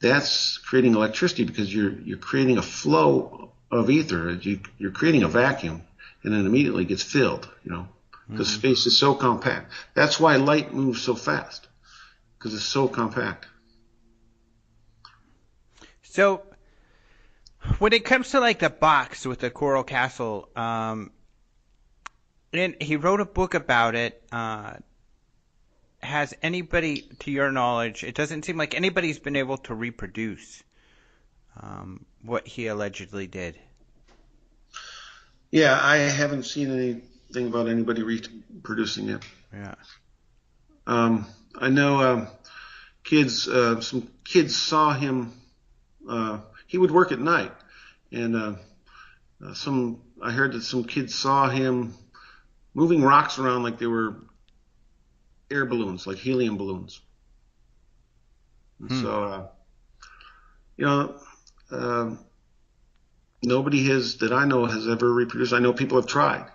That's creating electricity, because you're creating a flow of ether. You're creating a vacuum, and then immediately gets filled, because space is so compact. That's why light moves so fast, because it's so compact. So when it comes to like the box with the coral castle, and he wrote a book about it. Has anybody, to your knowledge, it doesn't seem like anybody's been able to reproduce what he allegedly did? Yeah, I haven't seen anything about anybody reproducing it. Yeah. I know some kids saw him. He would work at night, and I heard that some kids saw him moving rocks around like they were air balloons, like helium balloons. So, nobody that I know has ever reproduced. I know people have tried,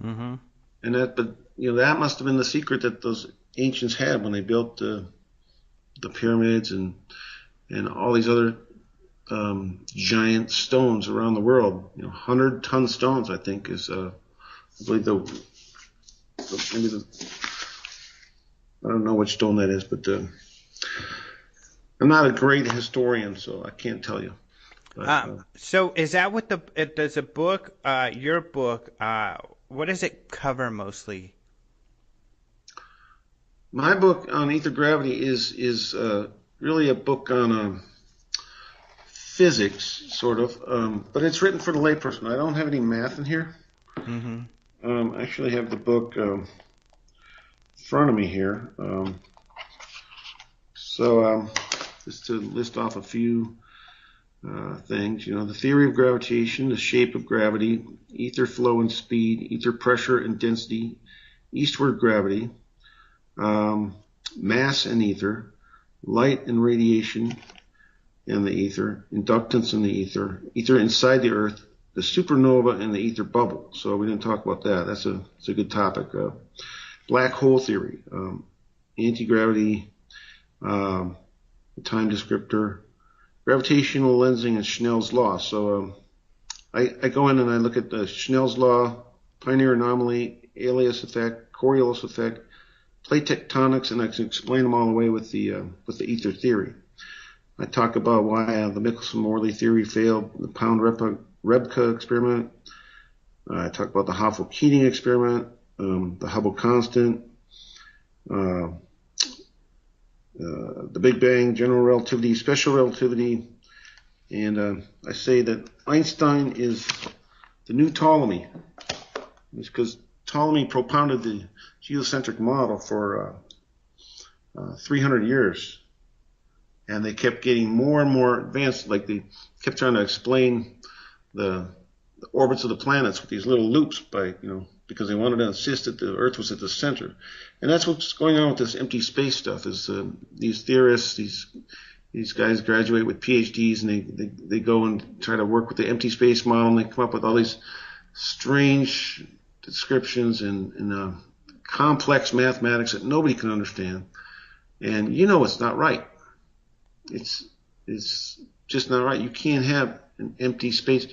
but that must have been the secret that those ancients had when they built the pyramids and all these other giant stones around the world. 100-ton stones, I think, is I believe I don't know which stone that is, but I'm not a great historian, so I can't tell you. But, so is that what does a book, your book, what does it cover mostly? My book on Aether Gravity is really a book on physics, sort of, but it's written for the layperson. I don't have any math in here. I actually have the book in front of me here. Just to list off a few things, the theory of gravitation, the shape of gravity, ether flow and speed, ether pressure and density, eastward gravity, mass and ether, light and radiation in the ether, inductance in the ether, ether inside the Earth, the supernova and the ether bubble. So we didn't talk about that. That's a good topic. Black hole theory, antigravity, time descriptor, gravitational lensing, and Snell's law. So I go in and I look at the Snell's law, Pioneer anomaly, Alias effect, Coriolis effect, plate tectonics, and I can explain them all away with the ether theory. I talk about why the Michelson-Morley theory failed, the Pound-Rebka experiment. I talk about the Hoffel-Keating experiment, the Hubble constant, the Big Bang, general relativity, special relativity, and I say that Einstein is new Ptolemy. It's because Ptolemy propounded the geocentric model for 300 years, and they kept getting more and more advanced. Like they kept trying to explain the orbits of the planets with these little loops because they wanted to insist that the Earth was at the center. And that's what's going on with this empty space stuff. Is these theorists, these guys graduate with PhDs, and they go and try to work with the empty space model, and they come up with all these strange descriptions and complex mathematics that nobody can understand. And it's not right. It's just not right. You can't have an empty space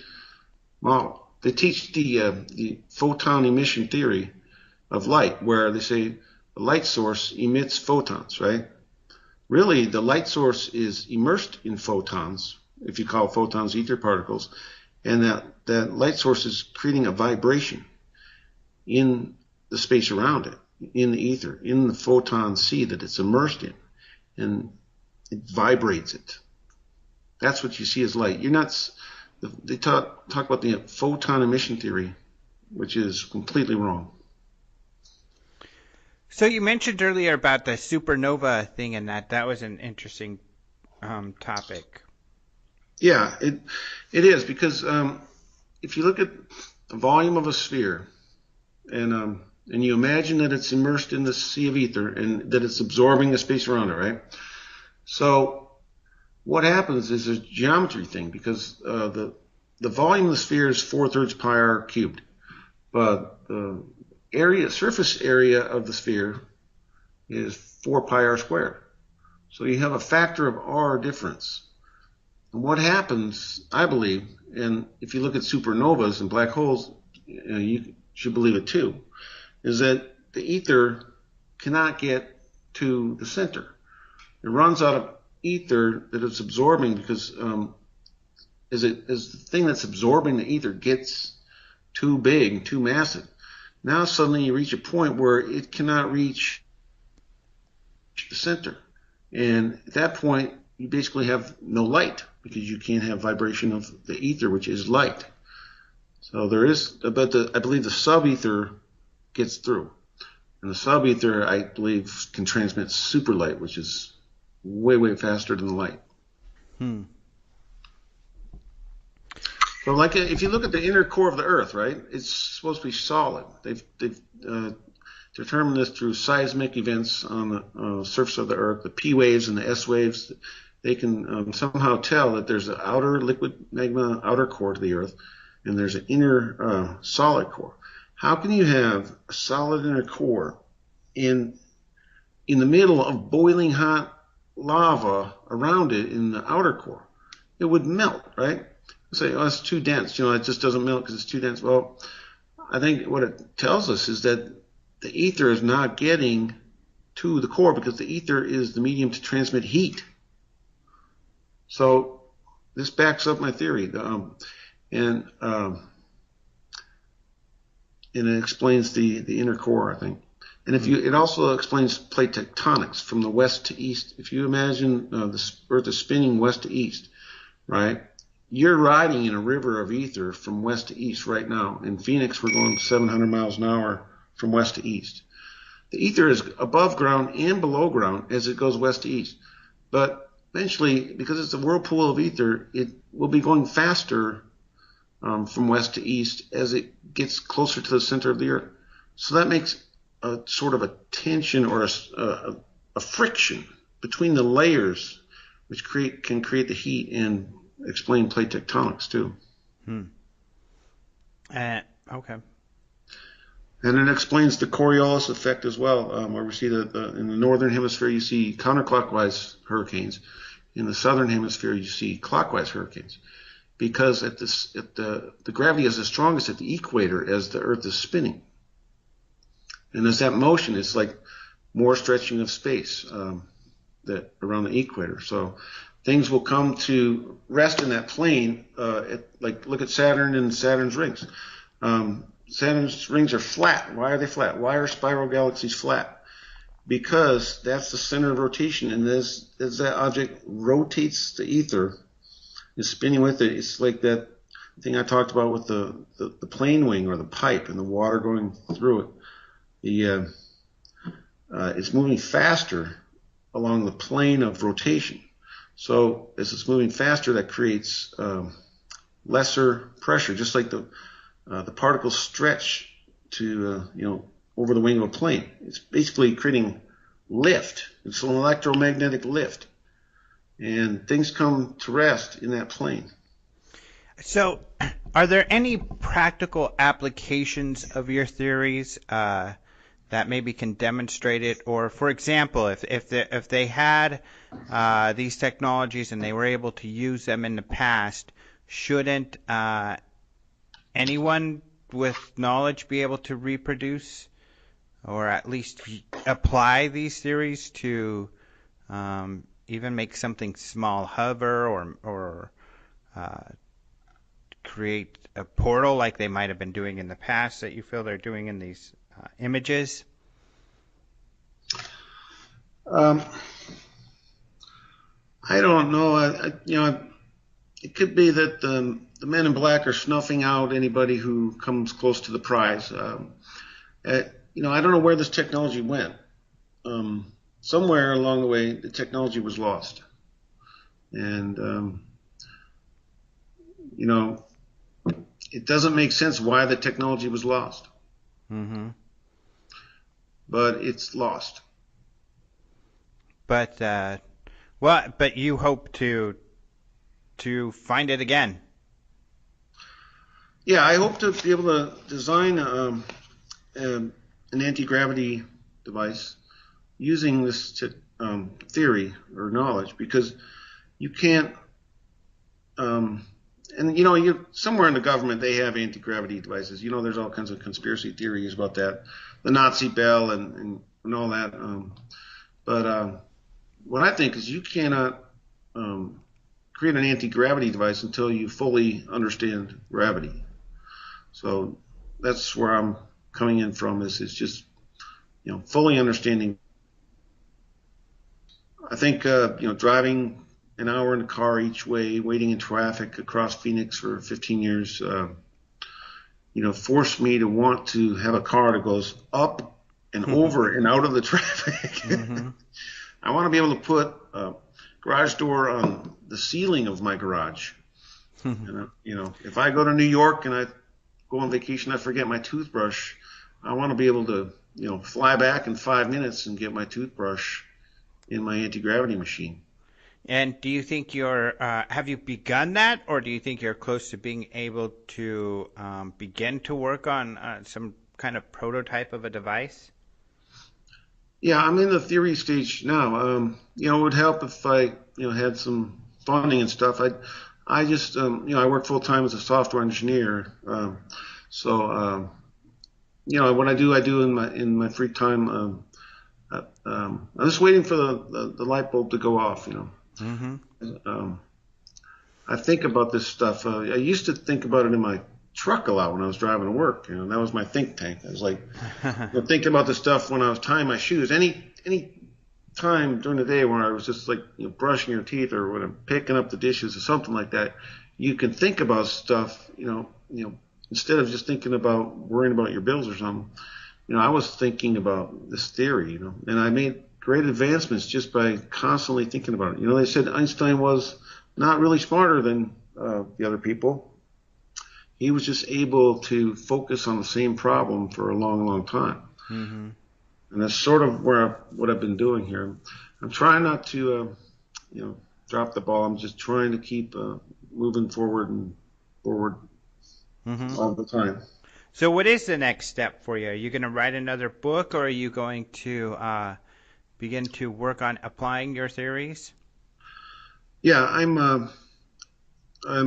model. They teach the photon emission theory of light, where they say the light source emits photons, right? Really, the light source is immersed in photons, if you call photons ether particles, and that light source is creating a vibration in the space around it, in the ether, in the photon sea that it's immersed in, and it vibrates it. That's what you see as light. They talk about the photon emission theory, which is completely wrong. So you mentioned earlier about the supernova thing, and that was an interesting topic. Yeah, it is, because if you look at the volume of a sphere, and you imagine that it's immersed in the sea of ether and that it's absorbing the space around it, right? So what happens is a geometry thing, because the volume of the sphere is 4/3 pi r cubed, but the surface area of the sphere is 4 pi r squared. So you have a factor of r difference. And what happens, I believe, and if you look at supernovas and black holes, you should believe it too, is that the ether cannot get to the center. It runs out of ether that it's absorbing, because as the thing that's absorbing the ether gets too big, too massive, now suddenly you reach a point where it cannot reach the center. And at that point, you basically have no light, because you can't have vibration of the ether, which is light. So there is, but I believe the sub-ether gets through. And the sub-ether, I believe, can transmit superlight, which is way, way faster than the light. So if you look at the inner core of the Earth, right, it's supposed to be solid. They've determined this through seismic events on the surface of the Earth, the P waves and the S waves. They can somehow tell that there's an outer liquid magma outer core to the Earth, and there's an inner solid core. How can you have a solid inner core in the middle of boiling hot lava around it in the outer core? It would melt, right? You say, oh, it's too dense. It just doesn't melt because it's too dense. Well, I think what it tells us is that the ether is not getting to the core, because the ether is the medium to transmit heat. So this backs up my theory, and it explains the inner core, I think. And it also explains plate tectonics from the west to east. If you imagine the Earth is spinning west to east, right? You're riding in a river of ether from west to east right now. In Phoenix, we're going 700 miles an hour from west to east. The ether is above ground and below ground as it goes west to east. But eventually, because it's a whirlpool of ether, it will be going faster from west to east as it gets closer to the center of the Earth. So that makes a sort of a tension or a friction between the layers, which can create the heat and explain plate tectonics too. Okay. And it explains the Coriolis effect as well, where we see that in the northern hemisphere you see counterclockwise hurricanes. In the southern hemisphere you see clockwise hurricanes, because the gravity is the strongest at the equator as the Earth is spinning. And as that motion, it's like more stretching of space that around the equator. So things will come to rest in that plane. Look at Saturn and Saturn's rings. Saturn's rings are flat. Why are they flat? Why are spiral galaxies flat? Because that's the center of rotation, and as that object rotates the ether, is spinning with it, it's like that thing I talked about with the plane wing or the pipe and the water going through it. It's moving faster along the plane of rotation. So as it's moving faster, that creates lesser pressure, just like the particles stretch to over the wing of a plane. It's basically creating lift. It's an electromagnetic lift, and things come to rest in that plane. So, are there any practical applications of your theories that maybe can demonstrate it? Or, for example, if they had these technologies and they were able to use them in the past, shouldn't anyone with knowledge be able to reproduce or at least apply these theories to even make something small hover or create a portal like they might have been doing in the past that you feel they're doing in these images? I don't know. It could be that the men in black are snuffing out anybody who comes close to the prize. I don't know where this technology went. Somewhere along the way, the technology was lost. And, it doesn't make sense why the technology was lost. Mm-hmm. But it's lost. But you hope to find it again. Yeah, I hope to be able to design an anti-gravity device using this theory or knowledge, because you can't. You somewhere in the government they have anti-gravity devices. There's all kinds of conspiracy theories about that, the Nazi bell and all that. But what I think is you cannot create an anti-gravity device until you fully understand gravity. So that's where I'm coming in from. Is just fully understanding. I think driving an hour in the car each way, waiting in traffic across Phoenix for 15 years, forced me to want to have a car that goes up and over and out of the traffic. Mm-hmm. I want to be able to put a garage door on the ceiling of my garage. And, if I go to New York and I go on vacation, I forget my toothbrush, I want to be able to, fly back in 5 minutes and get my toothbrush in my anti-gravity machine. And do you think have you begun that, or do you think you're close to being able to begin to work on some kind of prototype of a device? Yeah, I'm in the theory stage now. It would help if I, had some funding and stuff. I just, I work full time as a software engineer. What I do in my free time. I'm just waiting for the light bulb to go off. Mm-hmm. I think about this stuff. I used to think about it in my truck a lot when I was driving to work. That was my think tank. I was like thinking about the stuff when I was tying my shoes. Any time during the day where I was just like brushing your teeth or when I'm picking up the dishes or something like that, you can think about stuff. Instead of just thinking about worrying about your bills or something. I was thinking about this theory. And I made great advancements just by constantly thinking about it. They said Einstein was not really smarter than the other people. He was just able to focus on the same problem for a long, long time. Mm-hmm. And that's sort of what I've been doing here. I'm trying not to, drop the ball. I'm just trying to keep moving forward Mm-hmm. all the time. So what is the next step for you? Are you going to write another book, or are you going to begin to work on applying your theories? Yeah, I'm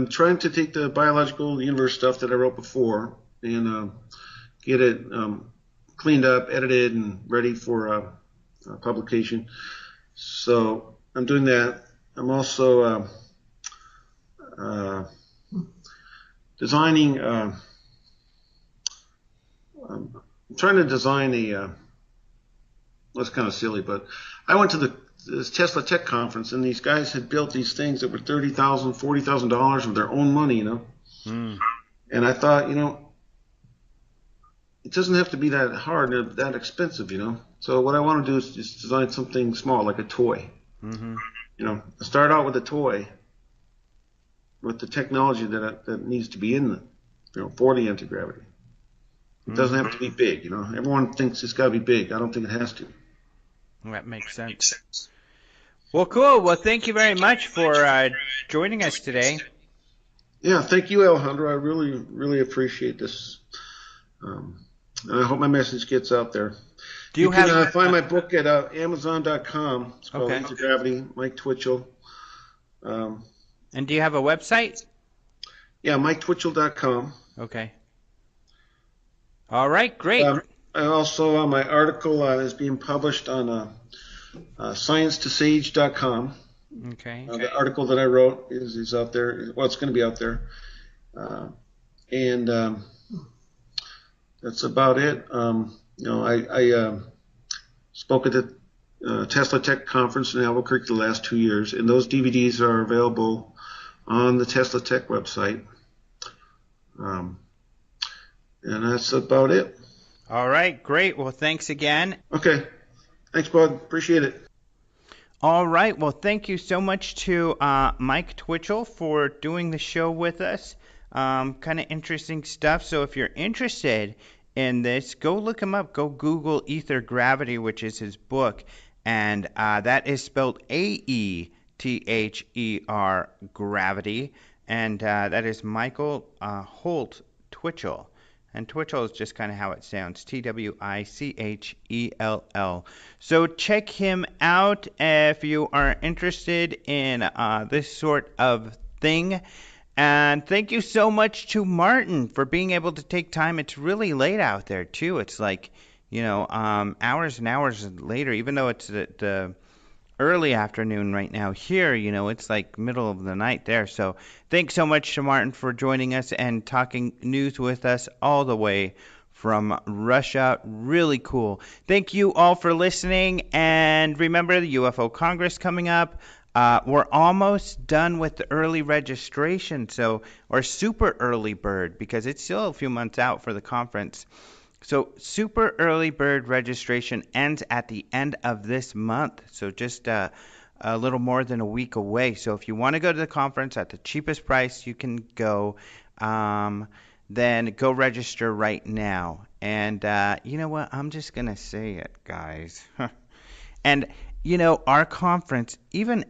trying to take the biological universe stuff that I wrote before and get it cleaned up, edited, and ready for publication. So I'm doing that. I'm also designing. I'm trying to design that's kind of silly, but I went to this Tesla Tech conference, and these guys had built these things that were $30,000, $40,000 with their own money, Mm. And I thought, it doesn't have to be that hard or that expensive, So what I want to do is just design something small, like a toy. Mm-hmm. Start out with a toy with the technology that needs to be in for the anti-gravity. It doesn't have to be big, Everyone thinks it's got to be big. I don't think it has to. That makes sense. Well, cool. Well, thank you very much for joining us today. Yeah, thank you, Alejandro. I really, really appreciate this. And I hope my message gets out there. You can find my book at Amazon.com. It's called Aether Gravity, Mike Twichell. And do you have a website? Yeah, MikeTwichell.com. Okay. All right, great. Also, my article is being published on ScienceToSage.com. Okay. The article that I wrote is out there. Well, it's going to be out there. And that's about it. I spoke at the Tesla Tech Conference in Albuquerque the last 2 years, and those DVDs are available on the Tesla Tech website. And that's about it. All right, great. Well, thanks again. Okay. Thanks, bud. Appreciate it. All right. Well, thank you so much to Mike Twichell for doing the show with us. Kind of interesting stuff. So if you're interested in this, go look him up. Go Google Aether Gravity, which is his book. And that is spelled Aether Gravity. And that is Michael Holt Twichell. And Twichell is just kind of how it sounds, Twichell. So check him out if you are interested in this sort of thing. And thank you so much to Martin for being able to take time. It's really late out there, too. It's like, hours and hours later, even though it's the early afternoon right now here, it's like middle of the night there. So thanks so much to Martin for joining us and talking news with us all the way from Russia. Really cool. Thank you all for listening. And remember the UFO Congress coming up. We're almost done with the early registration, or super early bird, because it's still a few months out for the conference. So super early bird registration ends at the end of this month, so just a little more than a week away. So if you want to go to the conference at the cheapest price you can go, then go register right now. And you know what? I'm just going to say it, guys. And, our conference, even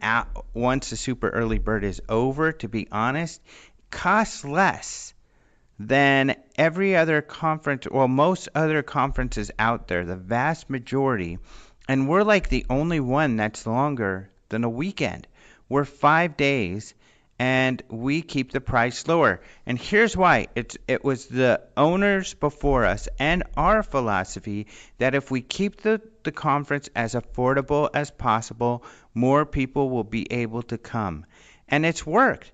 once the super early bird is over, to be honest, costs less than every other conference, well, most other conferences out there, the vast majority. And we're like the only one that's longer than a weekend. We're 5 days, and we keep the price lower. And here's why. It was the owners before us and our philosophy that if we keep the conference as affordable as possible, more people will be able to come. And it's worked.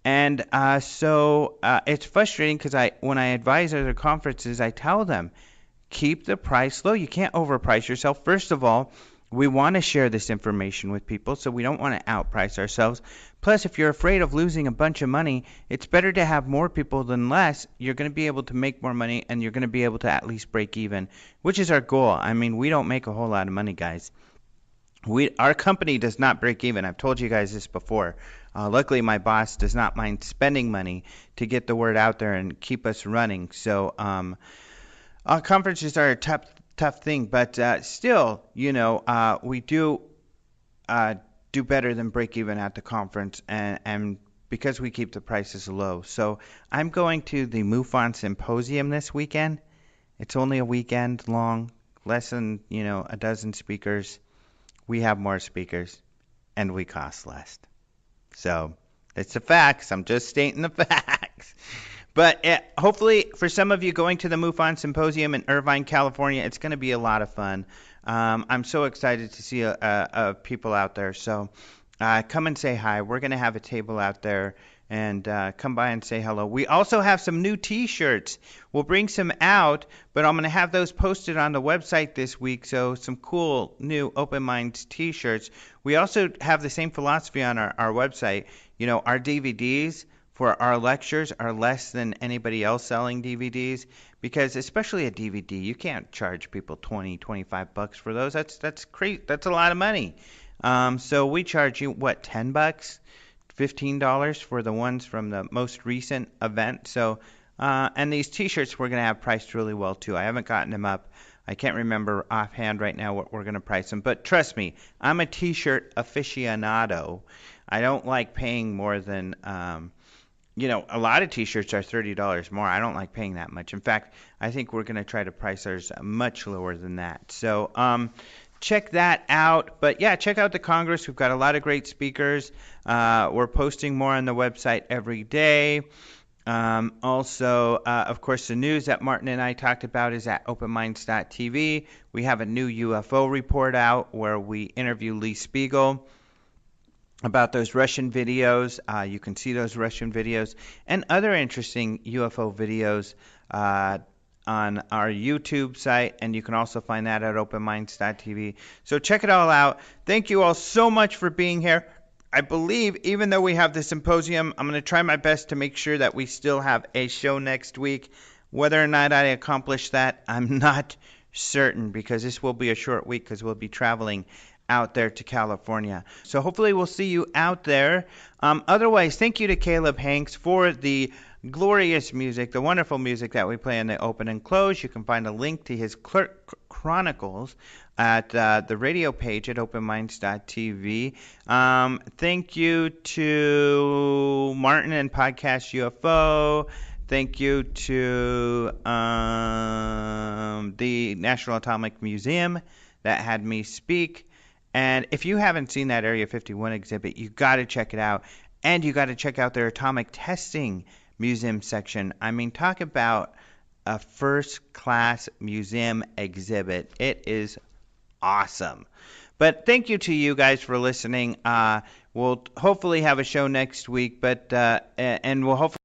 And so it's frustrating because when I advise other conferences, I tell them, keep the price low. You can't overprice yourself. First of all, we want to share this information with people, so we don't want to outprice ourselves. Plus, if you're afraid of losing a bunch of money, it's better to have more people than less. You're going to be able to make more money, and you're going to be able to at least break even, which is our goal. I mean, we don't make a whole lot of money, guys. Our company does not break even. I've told you guys this before. Luckily, my boss does not mind spending money to get the word out there and keep us running. So conferences are a tough thing, but still, we do better than break even at the conference, and because we keep the prices low. So I'm going to the MUFON Symposium this weekend. It's only a weekend long, less than a dozen speakers. We have more speakers, and we cost less. So it's the facts. I'm just stating the facts. But hopefully for some of you going to the MUFON Symposium in Irvine, California, it's going to be a lot of fun. I'm so excited to see people out there. So come and say hi. We're going to have a table out there, and come by and say hello. We also have some new T-shirts. We'll bring some out, but I'm going to have those posted on the website this week. So some cool new Open Minds T-shirts. We also have the same philosophy on our website. Our DVDs for our lectures are less than anybody else selling DVDs, because especially a DVD, you can't charge people 20, 25 bucks for those. That's crazy. That's a lot of money. So we charge you what, 10 bucks, $15 for the ones from the most recent event. So and these T-shirts we're going to have priced really well too. I haven't gotten them up. I can't remember offhand right now what we're going to price them. But trust me, I'm a T-shirt aficionado. I don't like paying more than, a lot of T-shirts are $30 more. I don't like paying that much. In fact, I think we're going to try to price ours much lower than that. So check that out. But yeah, check out the Congress. We've got a lot of great speakers. We're posting more on the website every day. Also, of course, the news that Martin and I talked about is at openminds.tv. We have a new UFO report out where we interview Lee Spiegel about those Russian videos. You can see those Russian videos and other interesting UFO videos on our YouTube site, and you can also find that at openminds.tv. So check it all out. Thank you all so much for being here. I believe, even though we have the symposium, I'm going to try my best to make sure that we still have a show next week. Whether or not I accomplish that, I'm not certain, because this will be a short week because we'll be traveling out there to California. So hopefully we'll see you out there. Otherwise, thank you to Caleb Hanks for the glorious music, the wonderful music that we play in the open and close. You can find a link to his chronicles at the radio page at openminds.tv. Thank you to Martin and Podcast UFO. Thank you to the National Atomic Museum that had me speak. And if you haven't seen that Area 51 exhibit, you got to check it out. And you got to check out their atomic testing museum section. I mean, talk about a first-class museum exhibit. It is awesome. But thank you to you guys for listening. We'll hopefully have a show next week, and we'll hopefully